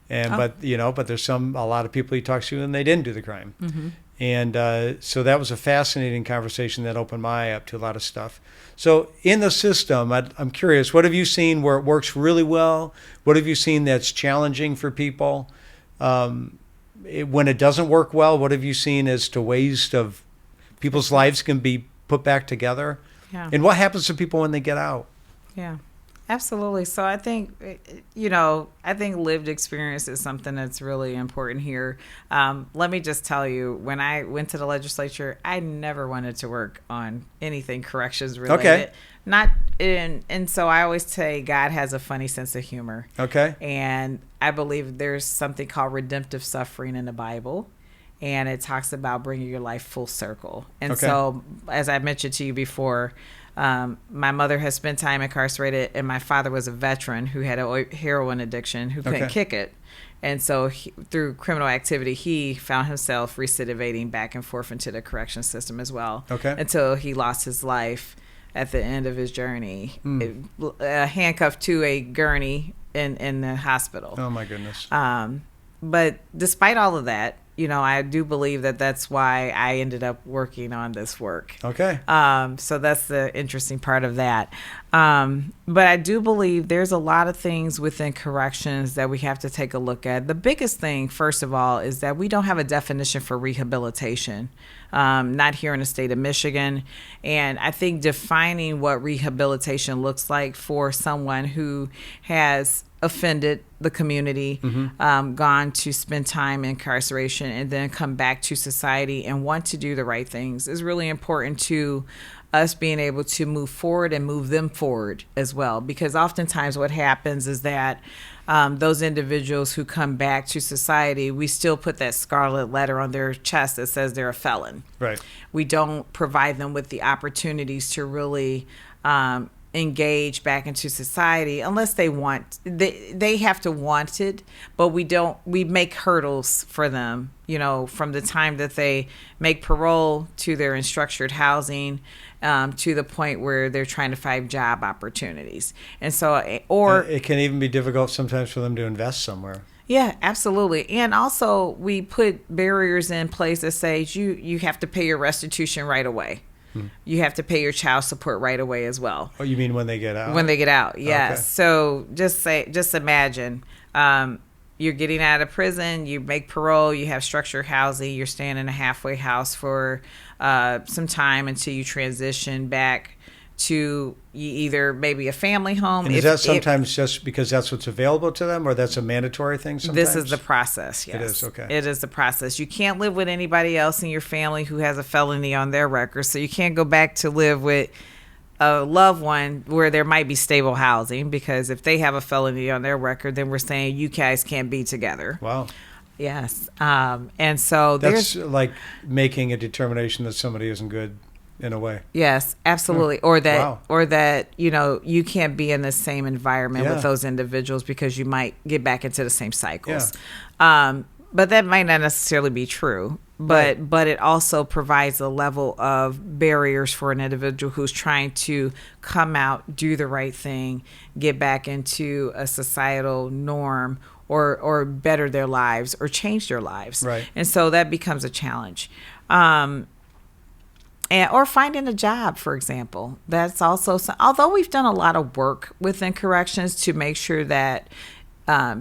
And but there's a lot of people he talks to and they didn't do the crime. And so that was a fascinating conversation that opened my eye up to a lot of stuff. So in the system, I'm curious, what have you seen where it works really well? What have you seen that's challenging for people? When it doesn't work well, what have you seen as to ways of people's lives can be put back together? Yeah. And what happens to people when they get out? Yeah, absolutely. So I think, I think lived experience is something that's really important here. Let me just tell you, when I went to the legislature, I never wanted to work on anything corrections related. Okay. And so I always say God has a funny sense of humor. Okay. And I believe there's something called redemptive suffering in the Bible. And it talks about bringing your life full circle. And so, as I mentioned to you before, my mother has spent time incarcerated, and my father was a veteran who had a heroin addiction, who couldn't kick it. And so through criminal activity, he found himself recidivating back and forth into the correction system as well, until he lost his life at the end of his journey, handcuffed to a gurney in the hospital. Oh, my goodness. But despite all of that, I do believe that that's why I ended up working on this work. Okay. So that's the interesting part of that. But I do believe there's a lot of things within corrections that we have to take a look at. The biggest thing, first of all, is that we don't have a definition for rehabilitation, not here in the state of Michigan. And I think defining what rehabilitation looks like for someone who has offended the community, gone to spend time in incarceration, and then come back to society and want to do the right things is really important to us being able to move forward and move them forward as well. Because oftentimes what happens is that those individuals who come back to society, we still put that scarlet letter on their chest that says they're a felon. Right. We don't provide them with the opportunities to really engage back into society unless they have to want it, but we make hurdles for them, from the time that they make parole to their in structured housing, to the point where they're trying to find job opportunities. And so, it can even be difficult sometimes for them to invest somewhere. Yeah, absolutely. And also we put barriers in place that say you have to pay your restitution right away. You have to pay your child support right away as well. Oh, you mean when they get out? When they get out, yes. Okay. So just imagine, you're getting out of prison, you make parole, you have structured housing, you're staying in a halfway house for some time until you transition back to either maybe a family home. And is that sometimes just because that's what's available to them, or that's a mandatory thing sometimes? This is the process, yes. It is, okay. It is the process. You can't live with anybody else in your family who has a felony on their record, so you can't go back to live with a loved one where there might be stable housing, because if they have a felony on their record, then we're saying you guys can't be together. Wow. Yes. And so that's like making a determination that somebody isn't good in a way. Yes, absolutely. Or that you can't be in the same environment with those individuals because you might get back into the same cycles. But that might not necessarily be true. But it also provides a level of barriers for an individual who's trying to come out, do the right thing, get back into a societal norm, or better their lives or change their lives. Right. And so that becomes a challenge. Or finding a job, for example. That's also, although we've done a lot of work within corrections to make sure that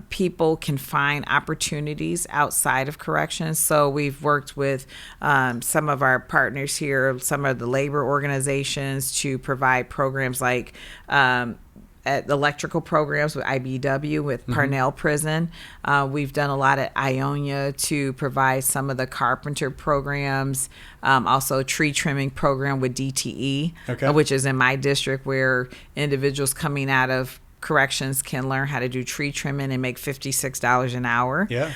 people can find opportunities outside of corrections. So we've worked with some of our partners here, some of the labor organizations, to provide programs like electrical programs with IBW, with Parnell Prison. We've done a lot at Ionia to provide some of the carpenter programs, also a tree trimming program with DTE, which is in my district, where individuals coming out of corrections can learn how to do tree trimming and make $56 an hour. Yeah.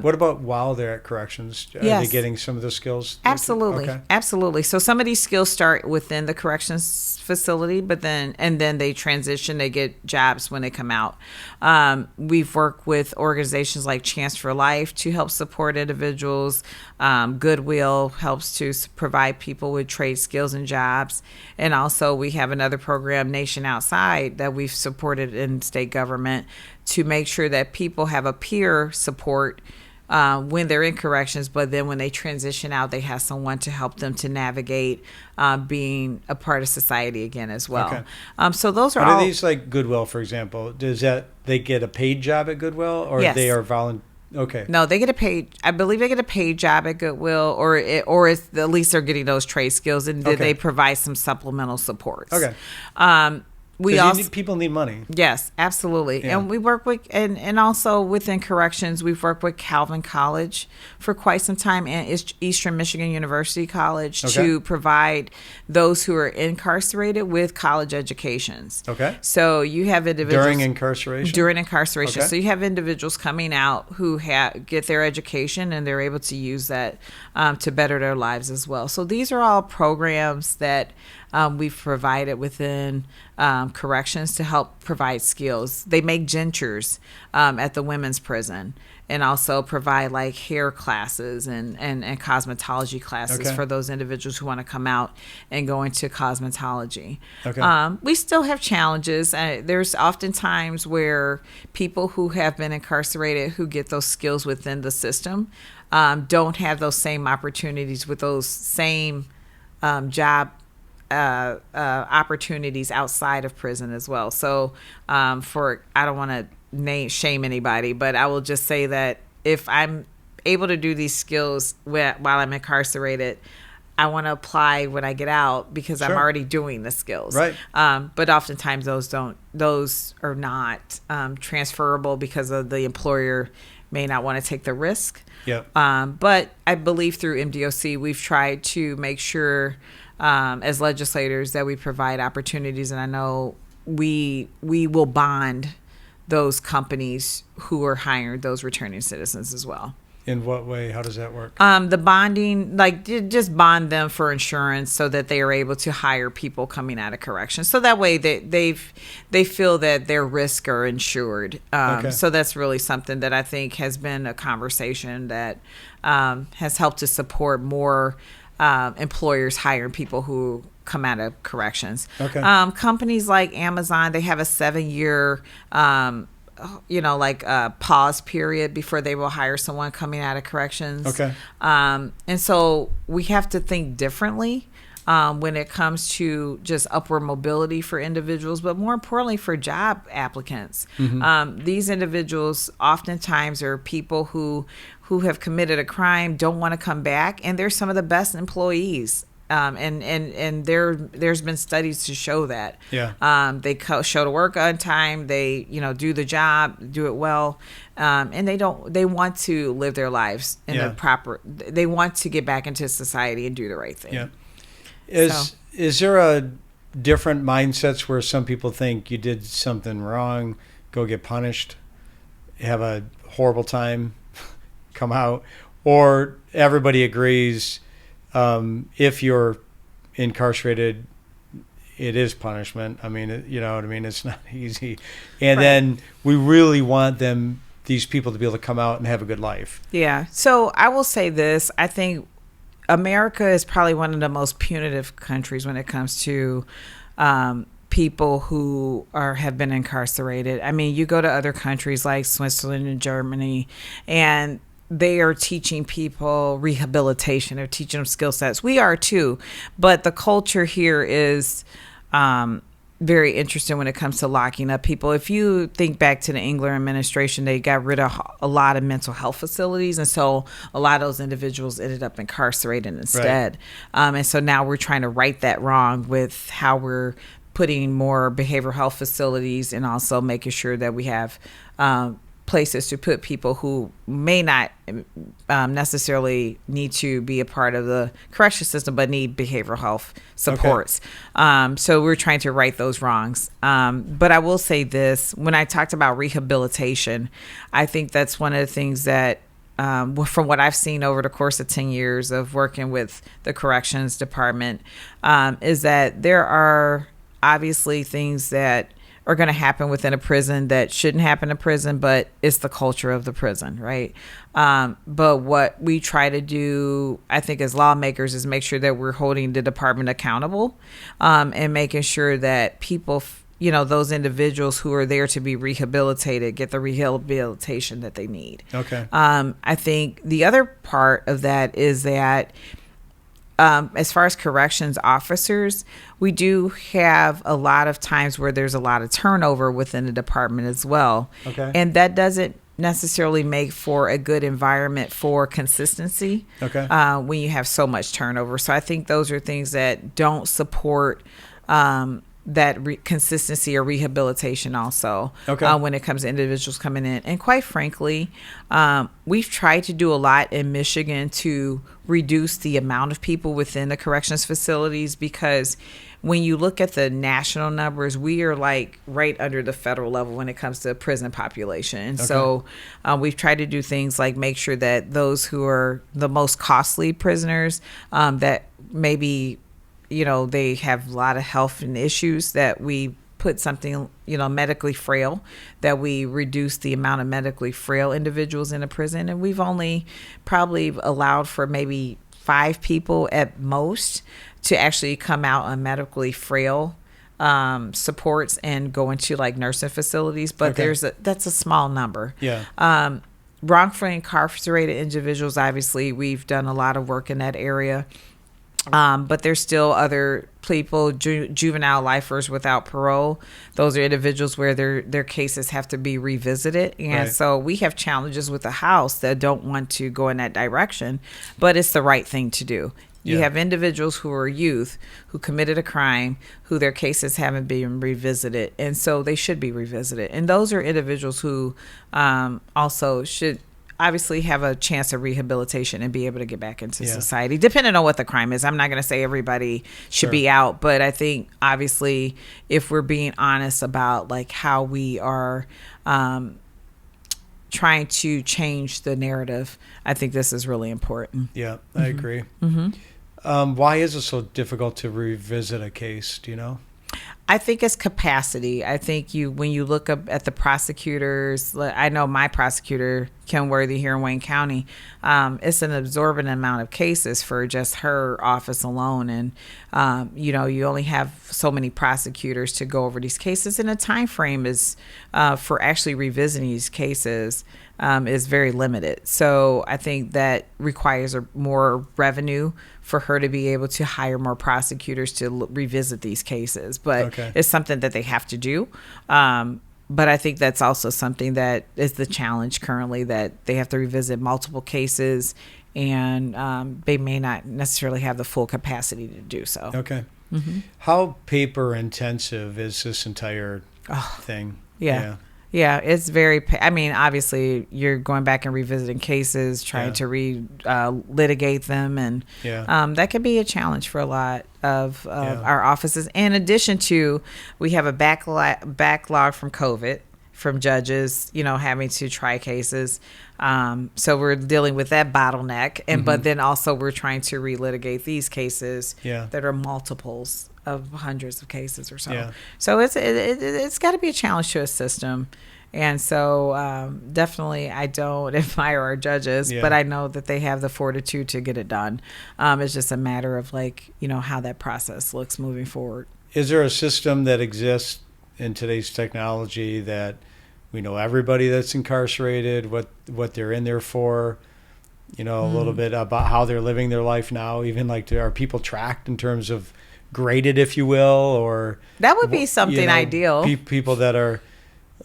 What about while they're at corrections? Are Yes. they getting some of the skills? Absolutely. Okay. Absolutely. So some of these skills start within the corrections facility, but then they transition, they get jobs when they come out. We've worked with organizations like Chance for Life to help support individuals. Goodwill helps to provide people with trade skills and jobs. And also we have another program, Nation Outside, that we've supported in state government to make sure that people have a peer support when they're in corrections, but then when they transition out, they have someone to help them to navigate being a part of society again as well. Okay. So those are Are all these like Goodwill, for example? Does that they get a paid job at Goodwill, or Yes. they are volunteer? Okay. No, they get a paid. I believe they get a paid job at Goodwill, or it's, at least they're getting those trade skills, and Okay. they provide some supplemental supports. Okay. We 'Cause also people need money. Yes, absolutely. Yeah. And we work with, and also within corrections, we've worked with Calvin College for quite some time and Eastern Michigan University College Okay. to provide those who are incarcerated with college educations. Okay. So you have individuals During incarceration? During incarceration. Okay. So you have individuals coming out who get their education and they're able to use that to better their lives as well. So these are all programs that we've provided within corrections to help provide skills. They make gentures at the women's prison, and also provide like hair classes and cosmetology classes Okay. for those individuals who want to come out and go into cosmetology. Okay. We still have challenges. There's often times where people who have been incarcerated who get those skills within the system don't have those same opportunities with those same job opportunities outside of prison as well. So I don't want to shame anybody, but I will just say that if I'm able to do these skills while I'm incarcerated, I want to apply when I get out because I'm Sure. already doing the skills. Right. But oftentimes those are not transferable because of the employer may not want to take the risk. Yep. But I believe through MDOC, we've tried to make sure as legislators that we provide opportunities, and I know we will bond those companies who are hiring those returning citizens as well. In what way? How does that work? The bonding, like just bond them for insurance so that they are able to hire people coming out of correction. So that way they feel that their risks are insured. Okay. So that's really something that I think has been a conversation that has helped to support more employers hiring people who come out of corrections. Okay. Companies like Amazon, they have a 7-year pause period before they will hire someone coming out of corrections. Okay. And so we have to think differently when it comes to just upward mobility for individuals, but more importantly for job applicants. Mm-hmm. These individuals oftentimes are people who have committed a crime, don't want to come back, and they're some of the best employees. And there's been studies to show that. Yeah. They show to work on time. They do the job, do it well, and they want to live their lives in Yeah. a proper. They want to get back into society and do the right thing. Yeah. Is there a different mindsets where some people think you did something wrong, go get punished, have a horrible time, come out, or everybody agrees? If you're incarcerated, it is punishment. I mean, you know what I mean? It's not easy. And Right. then we really want these people to be able to come out and have a good life. Yeah. So I will say this. I think America is probably one of the most punitive countries when it comes to people who have been incarcerated. I mean, you go to other countries like Switzerland and Germany, and they are teaching people rehabilitation. They're teaching them skill sets. We are too. But the culture here is very interesting when it comes to locking up people. If you think back to the England administration, they got rid of a lot of mental health facilities. And so a lot of those individuals ended up incarcerated instead. Right. And so now we're trying to right that wrong with how we're putting more behavioral health facilities and also making sure that we have places to put people who may not necessarily need to be a part of the correction system, but need behavioral health supports. So we're trying to right those wrongs. But I will say this, when I talked about rehabilitation, I think that's one of the things that, from what I've seen over the course of 10 years of working with the corrections department, is that there are obviously things that are going to happen within a prison that shouldn't happen in prison, but it's the culture of the prison, right? But what we try to do, I think, as lawmakers is make sure that we're holding the department accountable, and making sure that people, those individuals who are there to be rehabilitated get the rehabilitation that they need. Okay. I think the other part of that is that as far as corrections officers, we do have a lot of times where there's a lot of turnover within the department as well. Okay. And that doesn't necessarily make for a good environment for consistency. Okay. When you have so much turnover. So I think those are things that don't support consistency or rehabilitation also. Okay. When it comes to individuals coming in. And quite frankly, we've tried to do a lot in Michigan to reduce the amount of people within the corrections facilities, because when you look at the national numbers, we are like right under the federal level when it comes to prison population. And so we've tried to do things like make sure that those who are the most costly prisoners, that maybe they have a lot of health and issues, that we put something, medically frail, that we reduce the amount of medically frail individuals in a prison. And we've only probably allowed for maybe 5 people at most to actually come out on medically frail supports and go into like nursing facilities. But that's a small number. Yeah. Wrongfully incarcerated individuals, obviously, we've done a lot of work in that area. But there's still other people, juvenile lifers without parole. Those are individuals where their cases have to be revisited. And so we have challenges with the House that don't want to go in that direction, but it's the right thing to do. You have individuals who are youth who committed a crime, who their cases haven't been revisited, and so they should be revisited. And those are individuals who also should obviously have a chance of rehabilitation and be able to get back into society, depending on what the crime is. I'm not going to say everybody should be out, but I think obviously if we're being honest about like how we are trying to change the narrative, I think this is really important. Yeah, I agree. Why is it so difficult to revisit a case? Do you know? I think it's capacity. I think when you look up at the prosecutors, I know my prosecutor, Kim Worthy here in Wayne County, it's an absorbent amount of cases for just her office alone. And, you only have so many prosecutors to go over these cases. And the time frame is for actually revisiting these cases is very limited. So I think that requires more revenue for her to be able to hire more prosecutors to revisit these cases. But it's something that they have to do. But I think that's also something that is the challenge currently, that they have to revisit multiple cases, and they may not necessarily have the full capacity to do so. Okay. How paper intensive is this entire thing? Yeah, it's very, obviously you're going back and revisiting cases, trying to litigate them. And that can be a challenge for a lot of our offices. In addition to, we have a backlog from COVID, from judges, having to try cases. So we're dealing with that bottleneck. And but then also we're trying to relitigate these cases that are multiples of hundreds of cases or so. So it's got to be a challenge to a system. And so definitely I don't admire our judges, but I know that they have the fortitude to get it done. It's just a matter of how that process looks moving forward. Is there a system that exists in today's technology that we know everybody that's incarcerated, what they're in there for, a little bit about how they're living their life now, even are people tracked in terms of graded, if you will, or that would be something ideal. People that are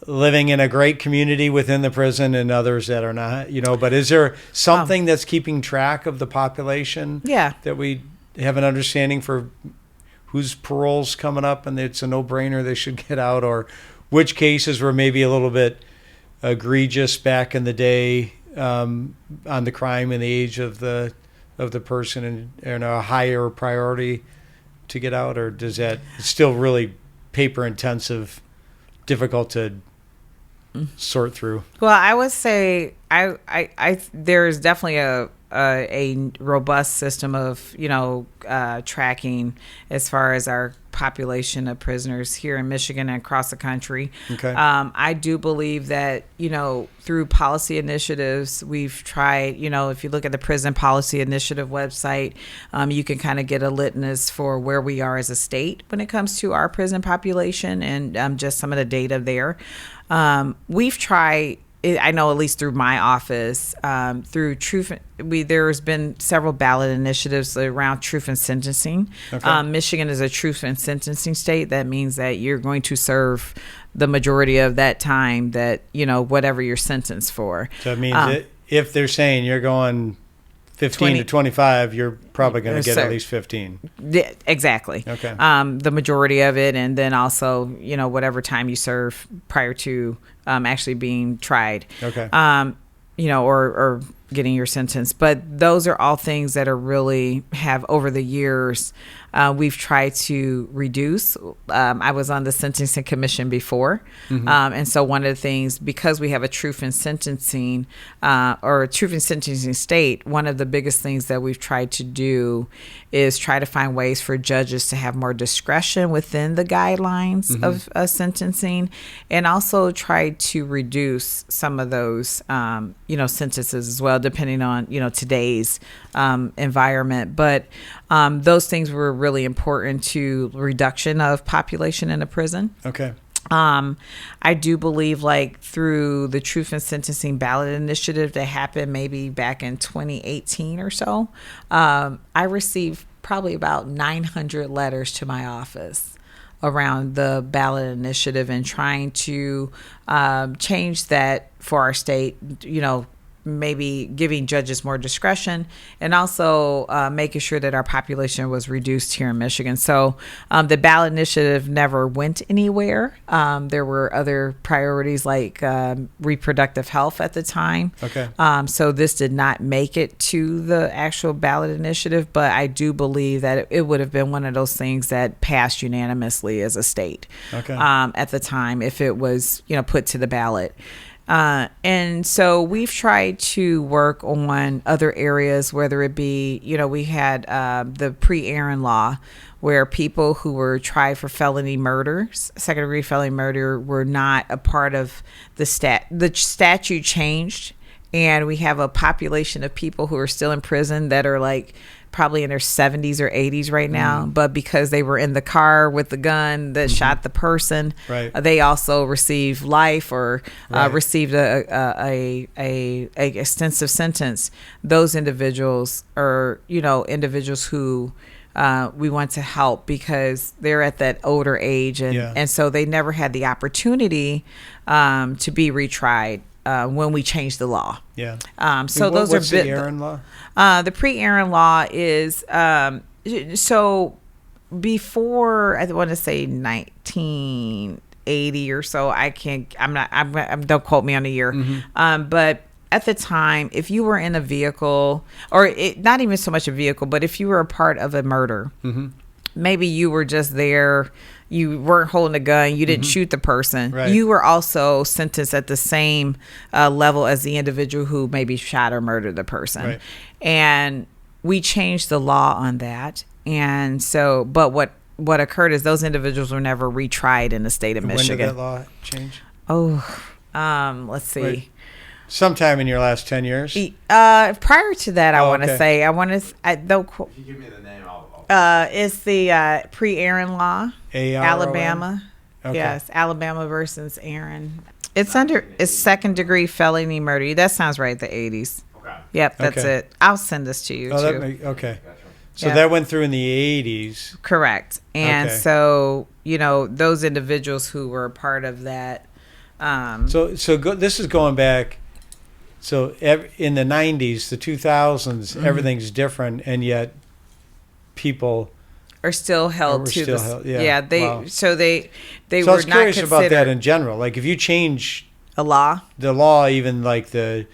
living in a great community within the prison and others that are not, but is there something that's keeping track of the population that we have an understanding for whose parole's coming up and it's a no-brainer they should get out, or which cases were maybe a little bit egregious back in the day on the crime and the age of the person, and a higher priority to get out, or does that still really paper intensive, difficult to sort through? Well, I would say there's definitely a robust system of tracking as far as our population of prisoners here in Michigan and across the country. Okay. I do believe that through policy initiatives we've tried. If you look at the Prison Policy Initiative website, you can kind of get a litmus for where we are as a state when it comes to our prison population, and just some of the data there. We've tried, I know at least through my office, through truth, there's been several ballot initiatives around truth and sentencing. Okay. Michigan is a truth and sentencing state. That means that you're going to serve the majority of that time that, whatever you're sentenced for. So it means that if they're saying you're going 15 to 25, you're probably going to get at least 15. Yeah, exactly. Okay. The majority of it, and then also, whatever time you serve prior to actually being tried. Okay. Or getting your sentence. But those are all things that are really have over the years we've tried to reduce. I was on the Sentencing Commission before. Mm-hmm. And so one of the things, because we have a truth in sentencing or a truth in sentencing state, one of the biggest things that we've tried to do is try to find ways for judges to have more discretion within the guidelines Mm-hmm. of sentencing, and also try to reduce some of those, sentences as well, depending on, today's environment. But those things were really important to reduction of population in a prison. Okay. I do believe, like, through the Truth in Sentencing ballot initiative that happened maybe back in 2018 or so, I received probably about 900 letters to my office around the ballot initiative and trying to change that for our state, maybe giving judges more discretion, and also making sure that our population was reduced here in Michigan. So the ballot initiative never went anywhere. There were other priorities like reproductive health at the time. Okay. So this did not make it to the actual ballot initiative, but I do believe that it would have been one of those things that passed unanimously as a state. Okay. At the time, if it was, put to the ballot. And so we've tried to work on other areas, whether it be, we had the pre-Aaron law, where people who were tried for felony murders, second-degree felony murder, were not a part of the statute changed. And we have a population of people who are still in prison that are like probably in their 70s or 80s right now, but because they were in the car with the gun that shot the person, Right. They also received life or Right. received a extensive sentence. Those individuals are, individuals who we want to help because they're at that older age, and so they never had the opportunity to be retried. When we changed the law. Yeah. So And those what's are the Aaron law? The pre-Aaron law is so before, I want to say 1980 or so. Don't quote me on the year. But at the time, if you were in a vehicle, or not even so much a vehicle, but if you were a part of a murder, maybe you were just there, you weren't holding a gun, you didn't shoot the person, Right. you were also sentenced at the same level as the individual who maybe shot or murdered the person. Right. And we changed the law on that. And so, but what occurred is those individuals were never retried in the state of And Michigan. when did that law change? Let's see. Right. Sometime in your last 10 years? Prior to that, I Oh, want to okay. say, don't. If you give me the name, I'll It's the pre-Aaron law, ARON? Alabama. Okay. Yes, Alabama versus Aaron. It's second degree felony murder. That sounds right. The 80s. Okay. Yep, that's Okay. it. I'll send this to you Oh, too. okay. Gotcha. So Yeah. that went through in the 80s. Correct. And Okay. so those individuals who were a part of that. This is going back. So in the 90s, the 2000s, everything's different, and yet people are still held Or to still this. held, yeah. They Wow. so they So were I was not curious about that considered- in general. Like if you change A law? The law, even like the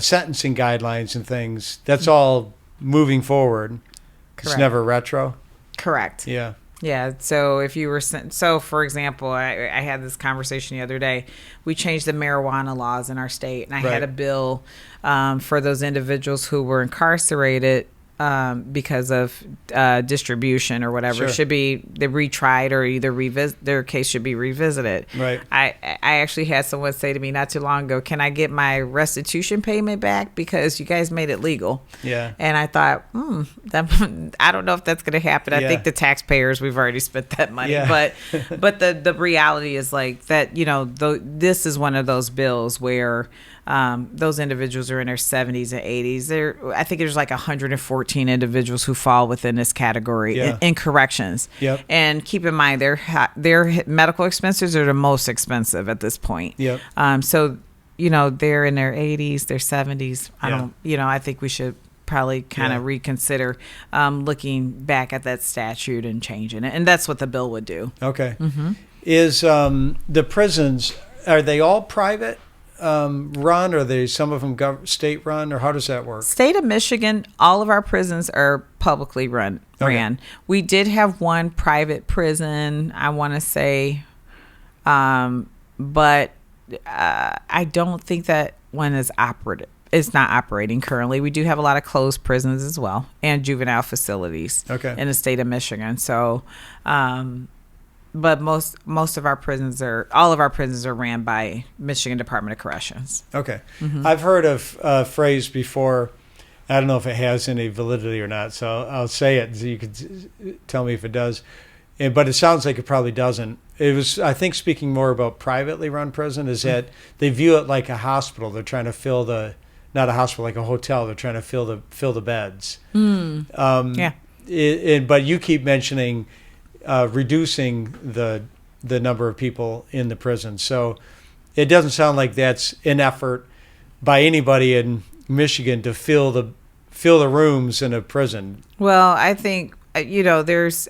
sentencing guidelines and things, that's all moving forward. Correct. It's never retro. Correct. Yeah. Yeah. So if you were so, for example, I had this conversation the other day. We changed the marijuana laws in our state, and I had a bill for those individuals who were incarcerated because of distribution or whatever. Sure. Should be they retried or either their case should be revisited. Right. I actually had someone say to me not too long ago, "Can I get my restitution payment back because you guys made it legal?" Yeah. And I thought, I don't know if that's going to happen. I Yeah. think the taxpayers, we've already spent that money. Yeah. But the reality is like that, this is one of those bills where those individuals are in their 70s and 80s. I think there's like 114 individuals who fall within this category in corrections. Yep. And keep in mind, their medical expenses are the most expensive at this point. Yep. So, they're in their 80s, their 70s. I think we should probably kind of reconsider looking back at that statute and changing it. And that's what the bill would do. Okay. Mm-hmm. Is the prisons, are they all private run, or are they some of them state run, or how does that work? State of Michigan, all of our prisons are publicly ran. We did have one private prison, I want to say, but I don't think that one is operative. It's not operating currently. We do have a lot of closed prisons as well and juvenile facilities in the state of Michigan. So, but most of our prisons all of our prisons are ran by Michigan Department of Corrections. Okay. Mm-hmm. I've heard of a phrase before. I don't know if it has any validity or not, so I'll say it so you can tell me if it does. But it sounds like it probably doesn't. It was, I think, speaking more about privately run prison, is that they view it like a hospital. They're trying to fill not a hospital, like a hotel. They're trying to fill the beds. But you keep mentioning reducing the number of people in the prison. So it doesn't sound like that's an effort by anybody in Michigan to fill the rooms in a prison. Well, I think there's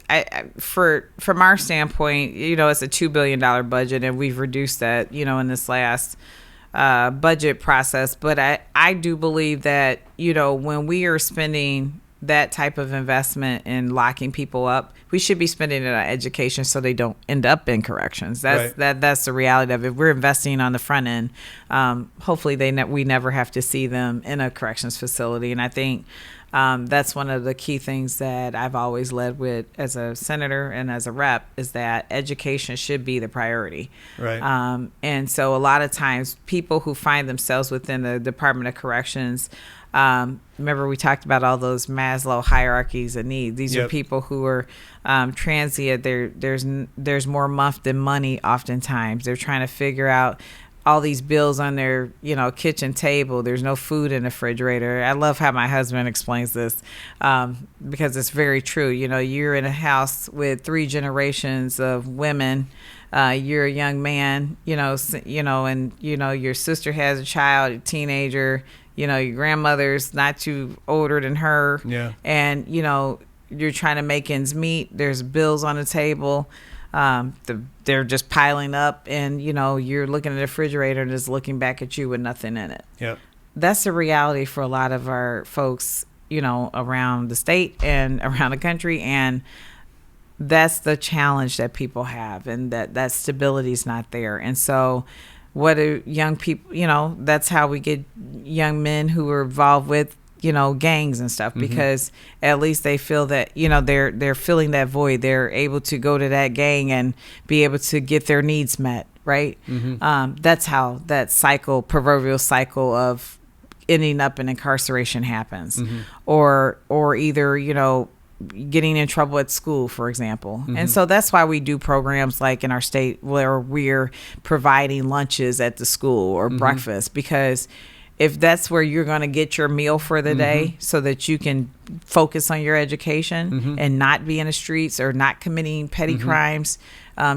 from our standpoint, it's a $2 billion budget, and we've reduced that in this last budget process. But I do believe that when we are spending that type of investment in locking people up, we should be spending it on education so they don't end up in corrections. That's the reality of it. If we're investing on the front end, hopefully we never have to see them in a corrections facility. And I think that's one of the key things that I've always led with as a senator and as a rep, is that education should be the priority. Right. And so a lot of times people who find themselves within the Department of Corrections, remember we talked about all those Maslow hierarchies of needs. These are people who are transient. There's more muff than money oftentimes. They're trying to figure out all these bills on their kitchen table. There's no food in the refrigerator. I love how my husband explains this because it's very true. You're in a house with 3 generations of women. You're a young man, and your sister has a child, a teenager. Your grandmother's not too older than her. Yeah. And you're trying to make ends meet. There's bills on the table. They're just piling up, and you're looking at the refrigerator and just looking back at you with nothing in it. Yep. That's the reality for a lot of our folks, around the state and around the country, and that's the challenge that people have, and that stability is not there. And so what do young people, that's how we get young men who are involved with gangs and stuff, because at least they feel that they're filling that void. They're able to go to that gang and be able to get their needs met, right? That's how that proverbial cycle of ending up in incarceration happens. Or either getting in trouble at school, for example. And so that's why we do programs like in our state where we're providing lunches at the school or breakfast, because if that's where you're going to get your meal for the day so that you can focus on your education and not be in the streets or not committing petty crimes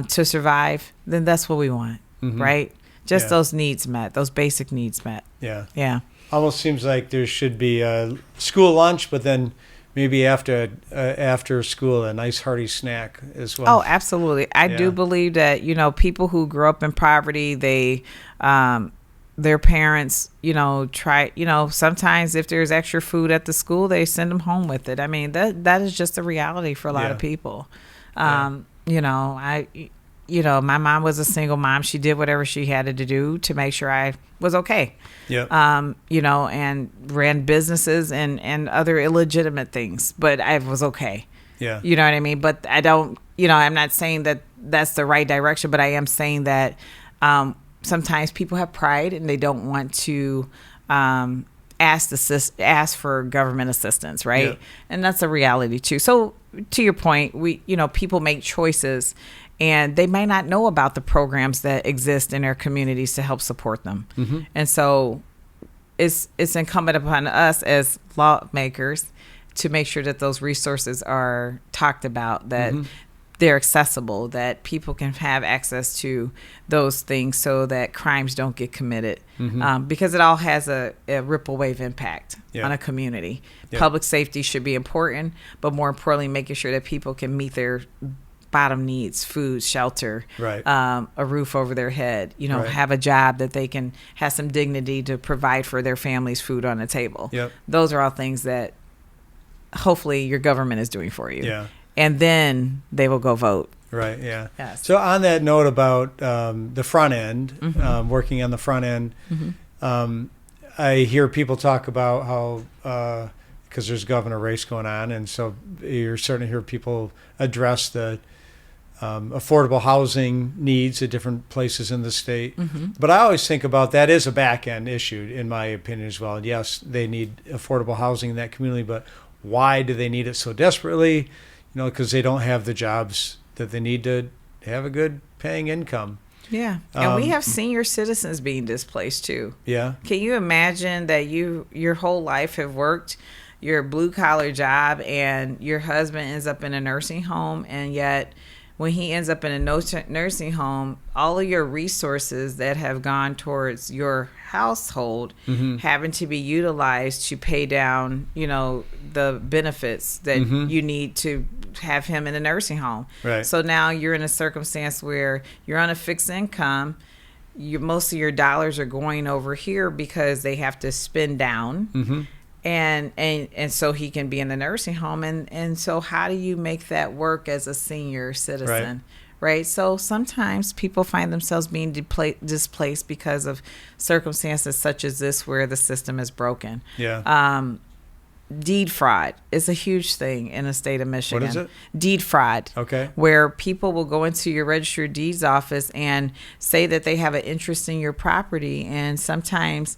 to survive, then that's what we want, right? Just those needs met, those basic needs met. Yeah. Yeah. Almost seems like there should be a school lunch, but then maybe after school, a nice hearty snack as well. Oh, absolutely. I do believe that, people who grow up in poverty, they, their parents, try, sometimes if there's extra food at the school, they send them home with it. I mean, that is just a reality for a lot of people. My mom was a single mom. She did whatever she had to do to make sure I was okay. Yeah. And ran businesses and other illegitimate things, but I was okay. Yeah. You know what I mean? But I don't, I'm not saying that that's the right direction, but I am saying that sometimes people have pride and they don't want to ask for government assistance, right? Yeah. And that's a reality too. So to your point, people make choices and they might not know about the programs that exist in their communities to help support them. Mm-hmm. And so it's incumbent upon us as lawmakers to make sure that those resources are talked about, that they're accessible, that people can have access to those things so that crimes don't get committed. Because it all has a ripple wave impact on a community. Public safety should be important, but more importantly, making sure that people can meet their bottom needs: food, shelter, a roof over their head, have a job that they can have some dignity to provide for their family's food on the table. Those are all things that hopefully your government is doing for you. And then they will go vote. Right, yeah. Yes. So on that note about the front end, working on the front end, I hear people talk about how, because there's a governor race going on, and so you're starting to hear people address the affordable housing needs at different places in the state. But I always think about that as a back end issue, in my opinion, as well. Yes, they need affordable housing in that community, but why do they need it so desperately? Because they don't have the jobs that they need to have a good paying income. Yeah. And we have senior citizens being displaced too. Yeah. Can you imagine that your whole life have worked your blue collar job and your husband ends up in a nursing home, and yet when he ends up in a nursing home, all of your resources that have gone towards your household having to be utilized to pay down, the benefits that you need to have him in a nursing home. Right. So now you're in a circumstance where you're on a fixed income. Most of your dollars are going over here because they have to spend down. And so he can be in the nursing home. And so how do you make that work as a senior citizen? Right. So sometimes people find themselves being displaced because of circumstances such as this, where the system is broken. Yeah. Deed fraud is a huge thing in the state of Michigan. What is it? Deed fraud. Okay. Where people will go into your registered deeds office and say that they have an interest in your property. And sometimes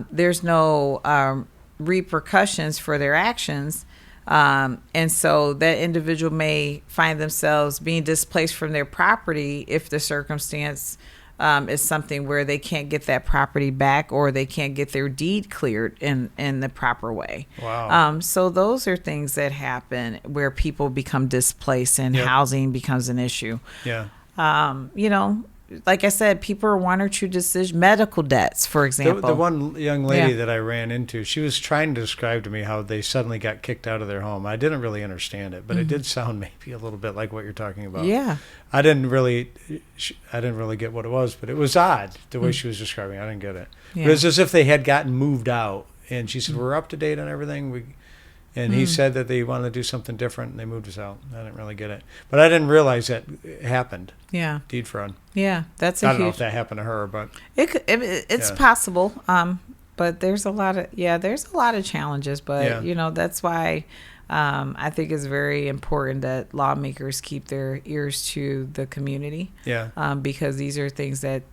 there's no repercussions for their actions. And so that individual may find themselves being displaced from their property if the circumstance is something where they can't get that property back, or they can't get their deed cleared in the proper way. Wow. So those are things that happen where people become displaced and housing becomes an issue. Yeah. Like I said, people are one or two decisions, medical debts, for example. The one young lady that I ran into, she was trying to describe to me how they suddenly got kicked out of their home. I didn't really understand it, but it did sound maybe a little bit like what you're talking about. Yeah. I didn't really get what it was, but it was odd the way she was describing it. I didn't get it. Yeah. It was as if they had gotten moved out, and she said, we're up to date on everything. And he said that they wanted to do something different, and they moved us out. I didn't really get it. But I didn't realize that it happened. Yeah. Deed fraud. Yeah, that's I don't know if that happened to her, but it's possible. But there's a lot of challenges. But that's why I think it's very important that lawmakers keep their ears to the community. Yeah. Because these are things that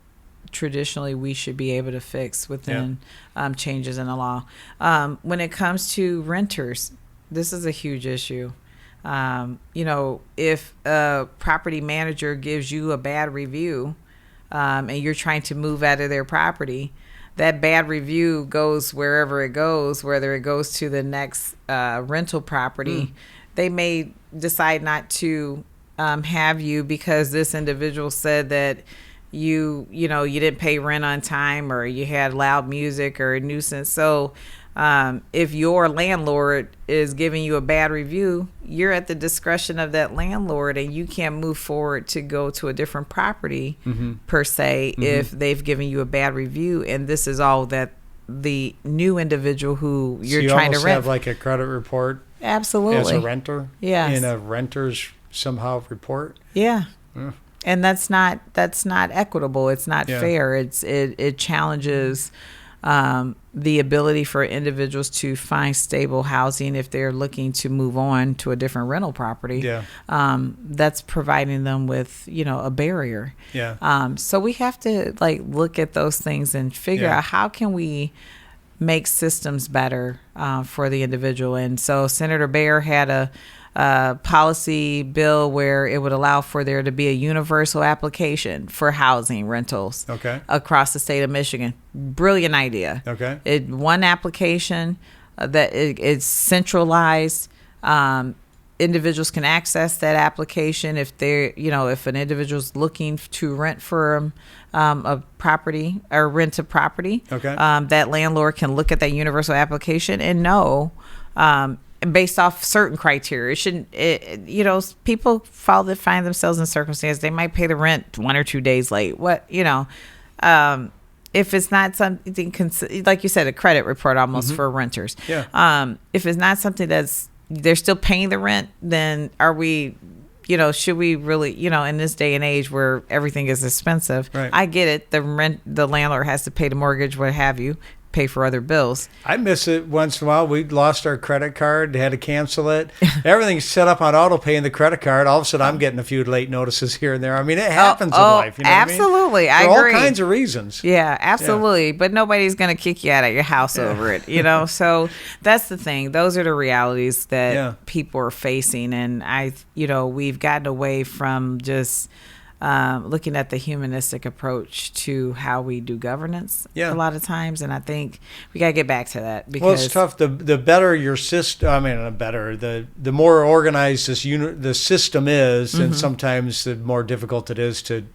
traditionally we should be able to fix within changes in the law. When it comes to renters, this is a huge issue. If a property manager gives you a bad review and you're trying to move out of their property, that bad review goes wherever it goes, whether it goes to the next rental property. They may decide not to have you because this individual said that you didn't pay rent on time, or you had loud music or a nuisance. So If your landlord is giving you a bad review, you're at the discretion of that landlord, and you can't move forward to go to a different property per se if they've given you a bad review. And this is all that the new individual who you're trying to rent have like a credit report absolutely as a renter. Yes. In a renter's somehow report. Yeah. And that's not equitable. It's not fair. It challenges the ability for individuals to find stable housing if they're looking to move on to a different rental property. Yeah. That's providing them with, a barrier. Yeah. So we have to look at those things and figure out how can we make systems better for the individual. And so Senator Baer had a policy bill where it would allow for there to be a universal application for housing rentals across the state of Michigan. Brilliant idea. Okay. One application that it's centralized. Individuals can access that application if they're, if an individual's looking to rent for a property or rent a property. Okay. That landlord can look at that universal application and know. Based off certain criteria, people find themselves in circumstances they might pay the rent 1 or 2 days late. If it's not something like you said, a credit report almost for renters. Yeah. If it's not something they're still paying the rent, then are we? Should we really? In this day and age where everything is expensive, right. I get it. The landlord has to pay the mortgage, what have you. Pay for other bills. I miss it once in a while. We lost our credit card, had to cancel it. Everything's set up on auto pay in the credit card. All of a sudden, I'm getting a few late notices here and there. I mean, it happens in life. You know absolutely. what I mean? I For agree. all kinds of reasons. Yeah, absolutely. Yeah. But nobody's going to kick you out of your house over it, So that's the thing. Those are the realities that people are facing. And we've gotten away from just looking at the humanistic approach to how we do governance a lot of times. And I think we got to get back to that. Because it's tough. The better your system, the more organized the system is, and sometimes the more difficult it is to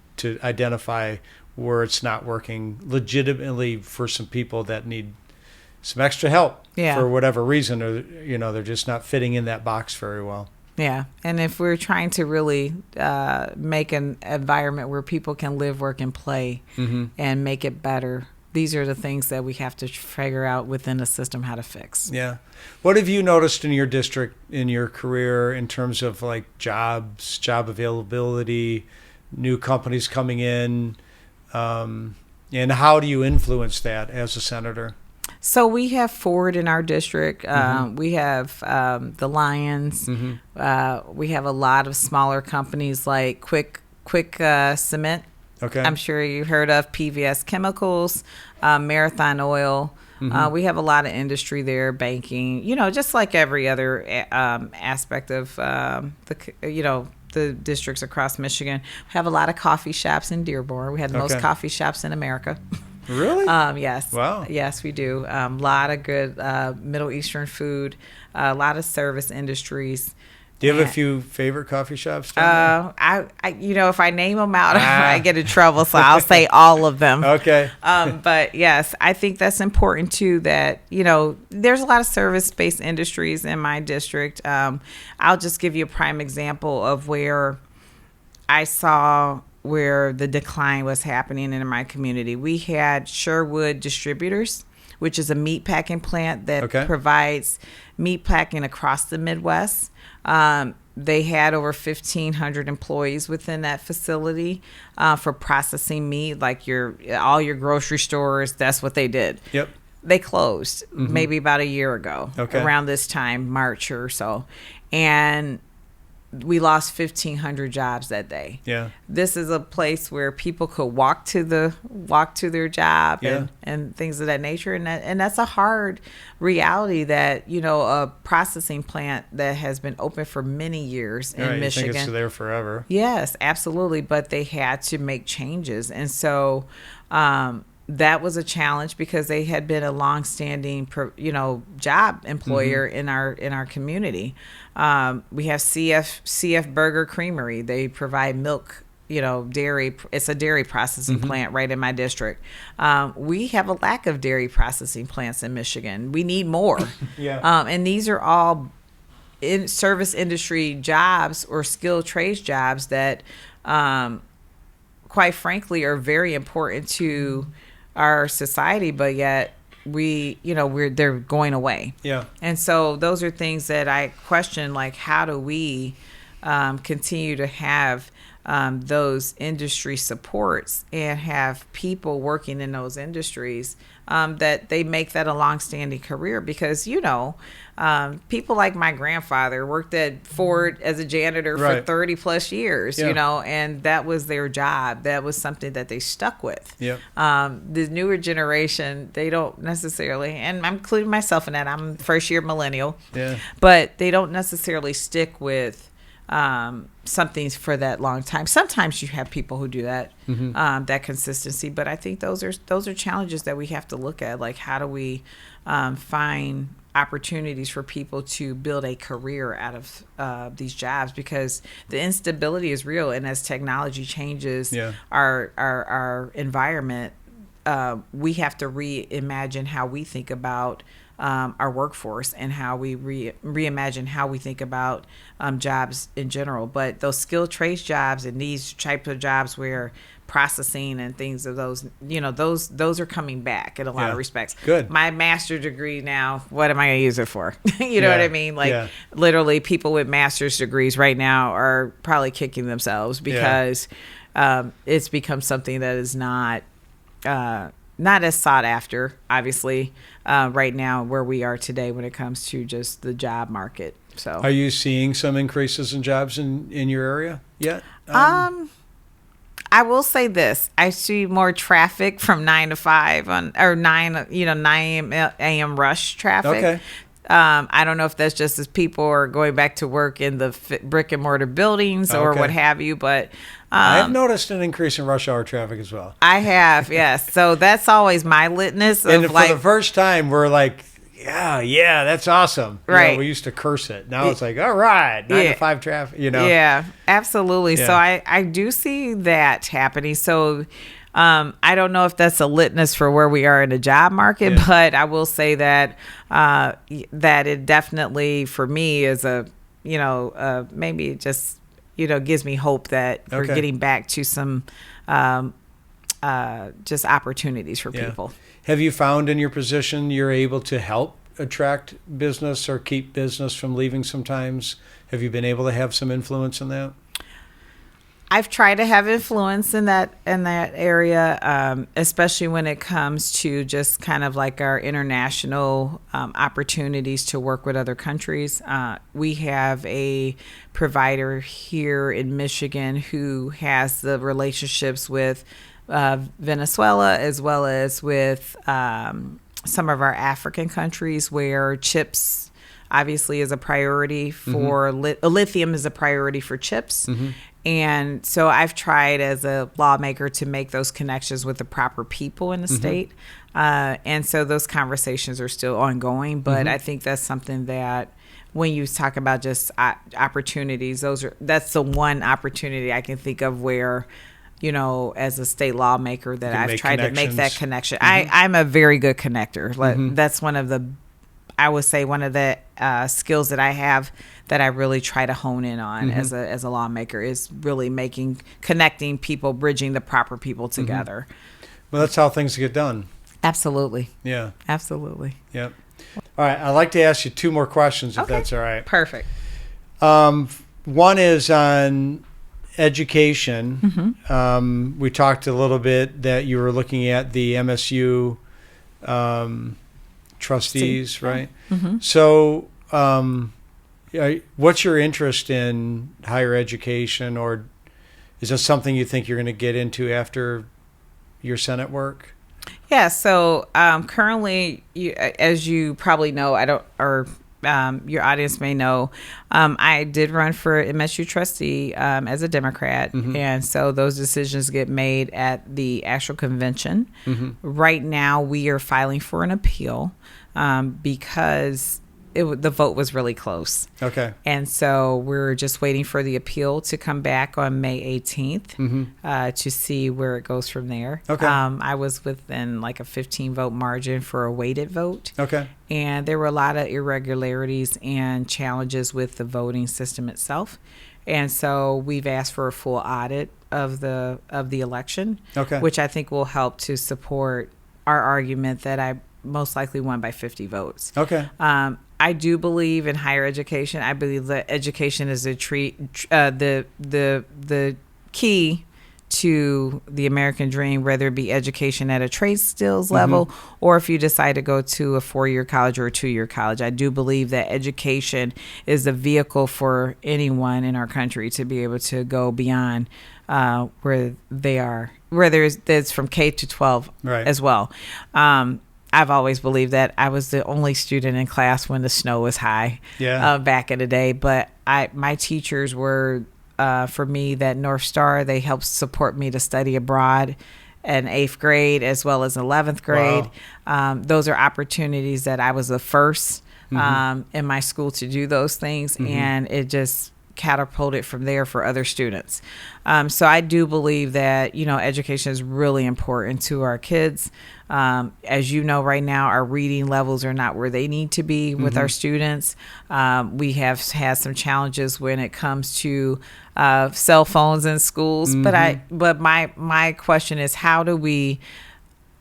identify where it's not working legitimately for some people that need some extra help for whatever reason, or, they're just not fitting in that box very well. Yeah. And if we're trying to really make an environment where people can live, work, and play and make it better, these are the things that we have to figure out within the system how to fix. Yeah. What have you noticed in your district, in your career, in terms of jobs, job availability, new companies coming in, and how do you influence that as a senator? So we have Ford in our district. We have the Lions. We have a lot of smaller companies like Quick Cement. Okay. I'm sure you've heard of PVS Chemicals, Marathon Oil. We have a lot of industry there, banking. Just like every other aspect of the districts across Michigan. We have a lot of coffee shops in Dearborn. We have the most coffee shops in America. Really? Yes. Wow. Yes, we do. A lot of good Middle Eastern food, a lot of service industries. Do you have a few favorite coffee shops down there? If I name them out, I get in trouble, so I'll say all of them. Okay. But yes, I think that's important too, that, there's a lot of service-based industries in my district. I'll just give you a prime example of where I saw where the decline was happening in my community. We had Sherwood Distributors, which is a meat packing plant that provides meat packing across the Midwest. They had over 1,500 employees within that facility for processing meat, like all your grocery stores. That's what they did. Yep. They closed maybe about a year ago, around this time, March or so. And we lost 1,500 jobs that day. Yeah. This is a place where people could walk to their job and things of that nature. And that's a hard reality that, a processing plant that has been open for many years in Michigan. You think it's there forever. Yes, absolutely. But they had to make changes. And so, that was a challenge because they had been a longstanding, job employer in our community. We have CF Burger Creamery. They provide milk dairy. It's a dairy processing plant right in my district. We have a lack of dairy processing plants in Michigan. We need more. Yeah. And these are all in service industry jobs or skilled trades jobs that, quite frankly, are very important to our society, but yet they're going away. Yeah. And so those are things that I question, like, how do we continue to have those industry supports and have people working in those industries that they make that a long-standing career? Because people like my grandfather worked at Ford as a janitor for 30 plus years, and that was their job. That was something that they stuck with. Yep. The newer generation, they don't necessarily, and I'm including myself in that, I'm first year millennial, but they don't necessarily stick with something for that long time. Sometimes you have people who do that, that consistency, but I think those are challenges that we have to look at. Like, how do we find opportunities for people to build a career out of these jobs? Because the instability is real, and as technology changes our environment, we have to reimagine how we think about our workforce and how we reimagine how we think about jobs in general. But those skilled trades jobs and these types of jobs where processing and things of those, those are coming back in a lot of respects. Good. My master's degree now, what am I going to use it for? You know what I mean? Like, literally, people with master's degrees right now are probably kicking themselves because it's become something that is not as sought after, obviously, right now where we are today when it comes to just the job market. So, are you seeing some increases in jobs in your area yet? I will say this: I see more traffic from 9 to 5 9 a.m. rush traffic. Okay. I don't know if that's just as people are going back to work in the brick and mortar buildings or what have you, but I have noticed an increase in rush hour traffic as well. I have, yes. So that's always my litmus of, and for the first time, we're like, yeah, that's awesome. Right. We used to curse it. Now it's like, all right, 9 to 5 traffic. Yeah, absolutely. Yeah. So I do see that happening. So I don't know if that's a litmus for where we are in the job market, but I will say that that it definitely, for me, is maybe it just gives me hope that we're getting back to some just opportunities for people. Have you found in your position you're able to help attract business or keep business from leaving sometimes? Have you been able to have some influence in that? I've tried to have influence in that area, especially when it comes to just kind of like our international opportunities to work with other countries. We have a provider here in Michigan who has the relationships with Venezuela as well as with some of our African countries where chips obviously is a priority for lithium is a priority for chips. And so I've tried as a lawmaker to make those connections with the proper people in the state. And so those conversations are still ongoing. But I think that's something that when you talk about just opportunities, that's the one opportunity I can think of where, as a state lawmaker that I've tried to make that connection. I'm a very good connector. That's one of the skills that I have that I really try to hone in on as a lawmaker is really connecting people, bridging the proper people together. Well, that's how things get done. Absolutely. Yeah. Absolutely. Yep. All right. I'd like to ask you 2 more questions, if that's all right. Perfect. One is on education. We talked a little bit that you were looking at the MSU trustees, right? So what's your interest in higher education, or is this something you think you're going to get into after your Senate work? Yeah, so currently, as you probably know, your audience may know, I did run for MSU trustee as a Democrat, and so those decisions get made at the actual convention. Right now, we are filing for an appeal because the vote was really close. Okay. And so we're just waiting for the appeal to come back on May 18th to see where it goes from there. Okay. I was within like a 15 vote margin for a weighted vote. Okay. And there were a lot of irregularities and challenges with the voting system itself. And so we've asked for a full audit of the election, Okay. which I think will help to support our argument that I most likely won by 50 votes. Okay. I do believe in higher education. I believe that education is the key to the American dream, whether it be education at a trade skills level or if you decide to go to a 4-year college or a 2-year college. I do believe that education is the vehicle for anyone in our country to be able to go beyond where they are, whether it's from K to 12 as well. I've always believed that. I was the only student in class when the snow was high back in the day, but my teachers were for me that North Star. They helped support me to study abroad in 8th grade as well as 11th grade. Wow. Those are opportunities that I was the first in my school to do those things, and it just catapulted from there for other students. So I do believe that, education is really important to our kids. As you know, right now, our reading levels are not where they need to be with our students. We have had some challenges when it comes to cell phones in schools. But my question is, how do we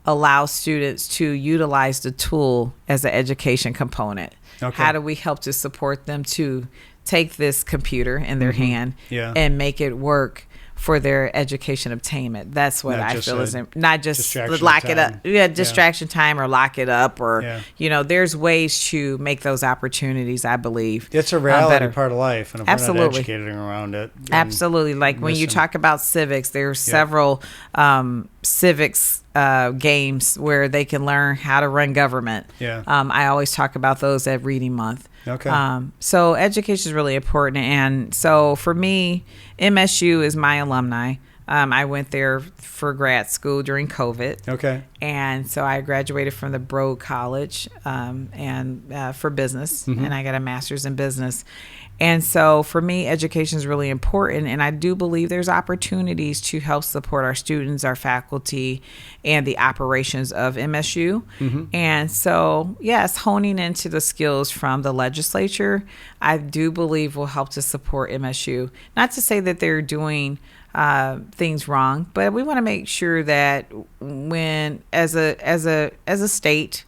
allow students to utilize the tool as an education component? Okay. How do we help to support them to take this computer in their hand and make it work for their education attainment? That's what I feel is not just lock it up. Distraction time or lock it up or, there's ways to make those opportunities, I believe. It's a reality part of life. And if we're not educating around it. Absolutely. Like when you talk about civics, there's several civics games where they can learn how to run government. I always talk about those at Reading Month. Okay. So education is really important. And so for me, MSU is my alumni. I went there for grad school during COVID. Okay. And so I graduated from the Broad College and for business, and I got a master's in business. And so for me, education is really important. And I do believe there's opportunities to help support our students, our faculty, and the operations of MSU. And so, yes, honing into the skills from the legislature, I do believe will help to support MSU. Not to say that they're doing things wrong, but we want to make sure that when, as a state,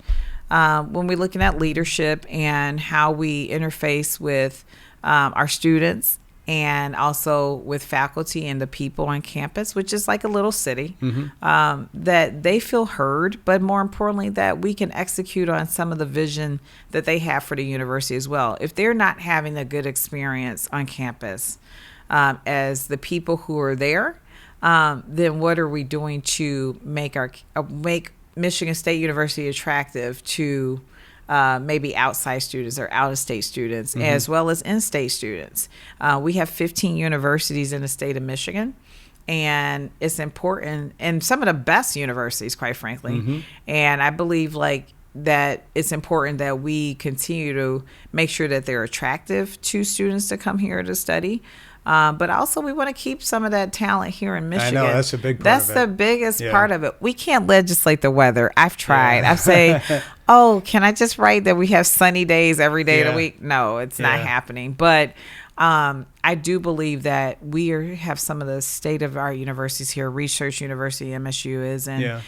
when we're looking at leadership and how we interface with our students and also with faculty and the people on campus, which is like a little city, that they feel heard, but more importantly, that we can execute on some of the vision that they have for the university as well. If they're not having a good experience on campus as the people who are there, then what are we doing to make Michigan State University attractive to maybe outside students or out-of-state students, as well as in-state students? We have 15 universities in the state of Michigan, and it's important, and some of the best universities, quite frankly. And I believe that it's important that we continue to make sure that they're attractive to students to come here to study. But also we want to keep some of that talent here in Michigan. I know, that's a big part That's of it. the biggest part of it. We can't legislate the weather. I've tried. I've said, can I just write that we have sunny days every day of the week? No, it's not happening. But I do believe that we have some of the state-of-the-art universities here. Research University, MSU is. And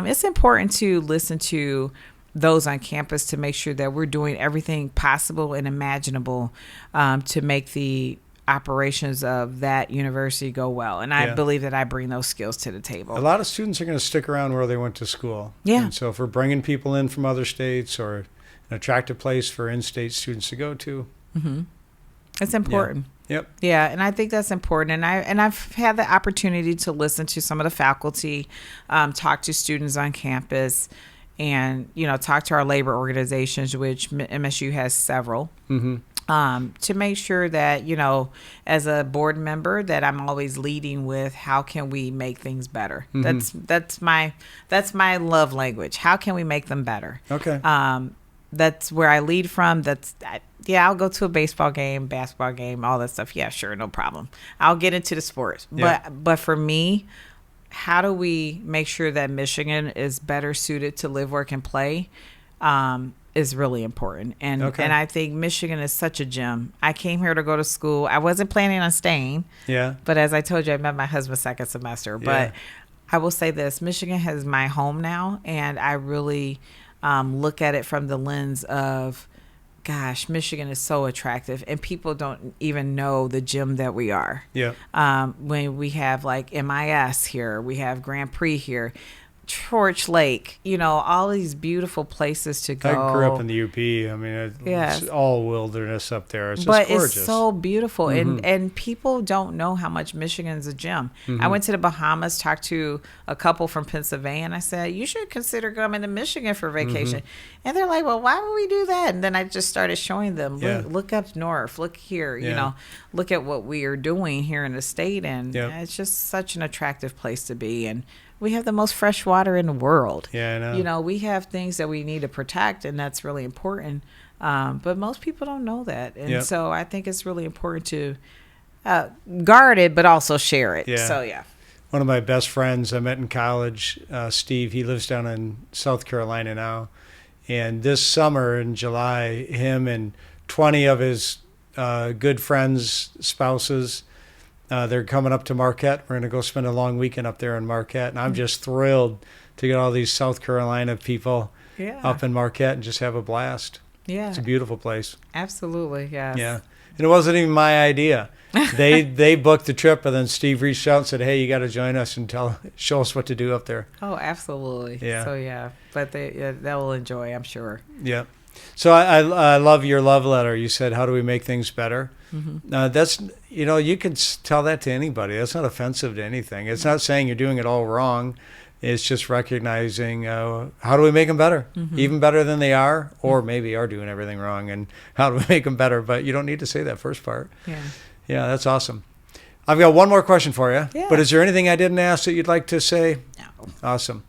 it's important to listen to those on campus to make sure that we're doing everything possible and imaginable to make the operations of that university go well. And I believe that I bring those skills to the table. A lot of students are going to stick around where they went to school. And so if we're bringing people in from other states or an attractive place for in-state students to go to. It's important. Yeah, and I think that's important. And I've had the opportunity to listen to some of the faculty, talk to students on campus, and talk to our labor organizations, which MSU has several. To make sure that, as a board member, that I'm always leading with how can we make things better. That's my love language. How can we make them better? Okay. that's where I lead from. Yeah, I'll go to a baseball game, basketball game, all that stuff. Yeah, sure, no problem. I'll get into the sports. Yeah. But for me, how do we make sure that Michigan is better suited to live, work, and play is really important. And I think Michigan is such a gem. I came here to go to school. I wasn't planning on staying. Yeah. But as I told you, I met my husband second semester. Yeah. But I will say this, Michigan is my home now, and I really look at it from the lens of, gosh, Michigan is so attractive, and people don't even know the gym that we are. Yeah. When we have like MIS here, we have Grand Prix here, Torch Lake, all these beautiful places to go. I grew up in the UP. I mean, it's all wilderness up there. It's just gorgeous. It's so beautiful. And people don't know how much Michigan's a gem. I went to the Bahamas, talked to a couple from Pennsylvania, and I said, you should consider coming to Michigan for vacation. And they're like, well, why would we do that? And then I just started showing them, look up north, look here, look at what we are doing here in the state. And it's just such an attractive place to be. And we have the most fresh water in the world. Yeah, I know. We have things that we need to protect, and that's really important. But most people don't know that. And so I think it's really important to guard it, but also share it. Yeah. So, yeah. One of my best friends I met in college, Steve, he lives down in South Carolina now. And this summer in July, him and 20 of his good friends, spouses, they're coming up to Marquette. We're going to go spend a long weekend up there in Marquette. And I'm just thrilled to get all these South Carolina people up in Marquette and just have a blast. Yeah. It's a beautiful place. Absolutely, yes. Yeah. And it wasn't even my idea. They booked the trip, and then Steve reached out and said, hey, you got to join us and show us what to do up there. Oh, absolutely. Yeah. So, yeah. But they'll enjoy, I'm sure. Yeah. So I love your love letter. You said, how do we make things better? That's, you can tell that to anybody. That's not offensive to anything. It's not saying you're doing it all wrong. It's just recognizing how do we make them better, even better than they are, or maybe are doing everything wrong, and how do we make them better? But you don't need to say that first part. Yeah. Yeah, that's awesome. I've got one more question for you. Yeah. But is there anything I didn't ask that you'd like to say? No. Awesome.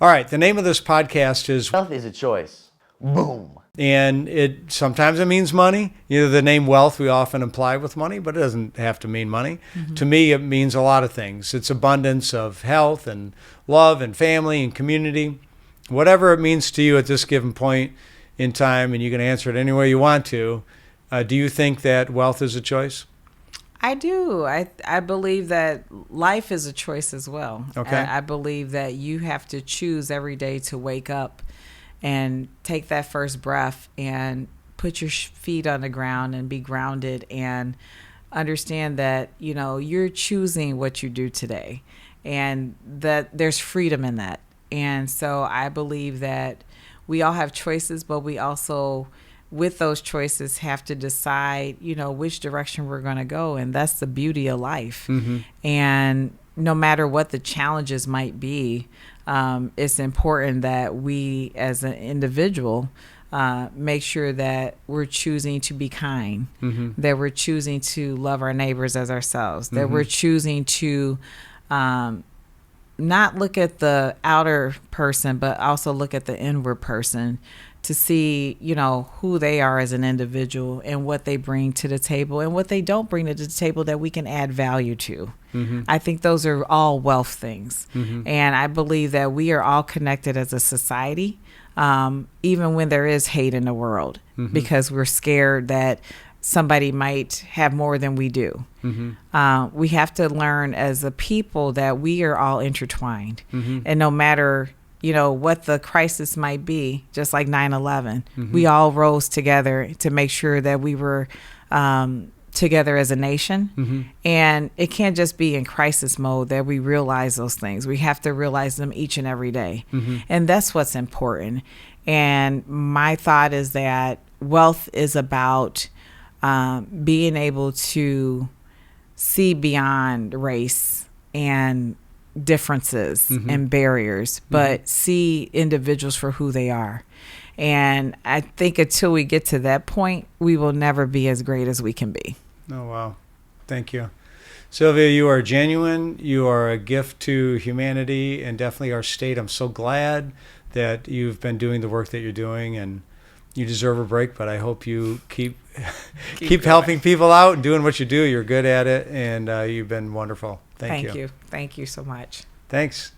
All right. The name of this podcast is Wealth is a choice. Boom. And sometimes it means money. The name wealth we often imply with money, but it doesn't have to mean money. To me, it means a lot of things. It's abundance of health and love and family and community. Whatever it means to you at this given point in time, and you can answer it any way you want to. Do you think that wealth is a choice? I do. I believe that life is a choice as well. Okay. I believe that you have to choose every day to wake up and take that first breath and put your feet on the ground and be grounded and understand that, you're choosing what you do today and that there's freedom in that. And so I believe that we all have choices, but we also, with those choices, have to decide, which direction we're going to go. And that's the beauty of life. And no matter what the challenges might be, it's important that we as an individual make sure that we're choosing to be kind, that we're choosing to love our neighbors as ourselves, that we're choosing to not look at the outer person, but also look at the inward person to see, who they are as an individual and what they bring to the table and what they don't bring to the table that we can add value to. I think those are all wealth things. And I believe that we are all connected as a society, even when there is hate in the world, because we're scared that somebody might have more than we do. We have to learn as a people that we are all intertwined. And no matter what the crisis might be, just like 9/11, we all rose together to make sure that we were together as a nation. And it can't just be in crisis mode that we realize those things. We have to realize them each and every day. And that's what's important. And my thought is that wealth is about being able to see beyond race and differences and barriers, but see individuals for who they are. And I think until we get to that point, we will never be as great as we can be. Oh, wow. Thank you. Sylvia, you are genuine. You are a gift to humanity and definitely our state. I'm so glad that you've been doing the work that you're doing. And you deserve a break, but I hope you keep Keep helping people out and doing what you do. You're good at it, and you've been wonderful. Thank you. Thank you so much. Thanks.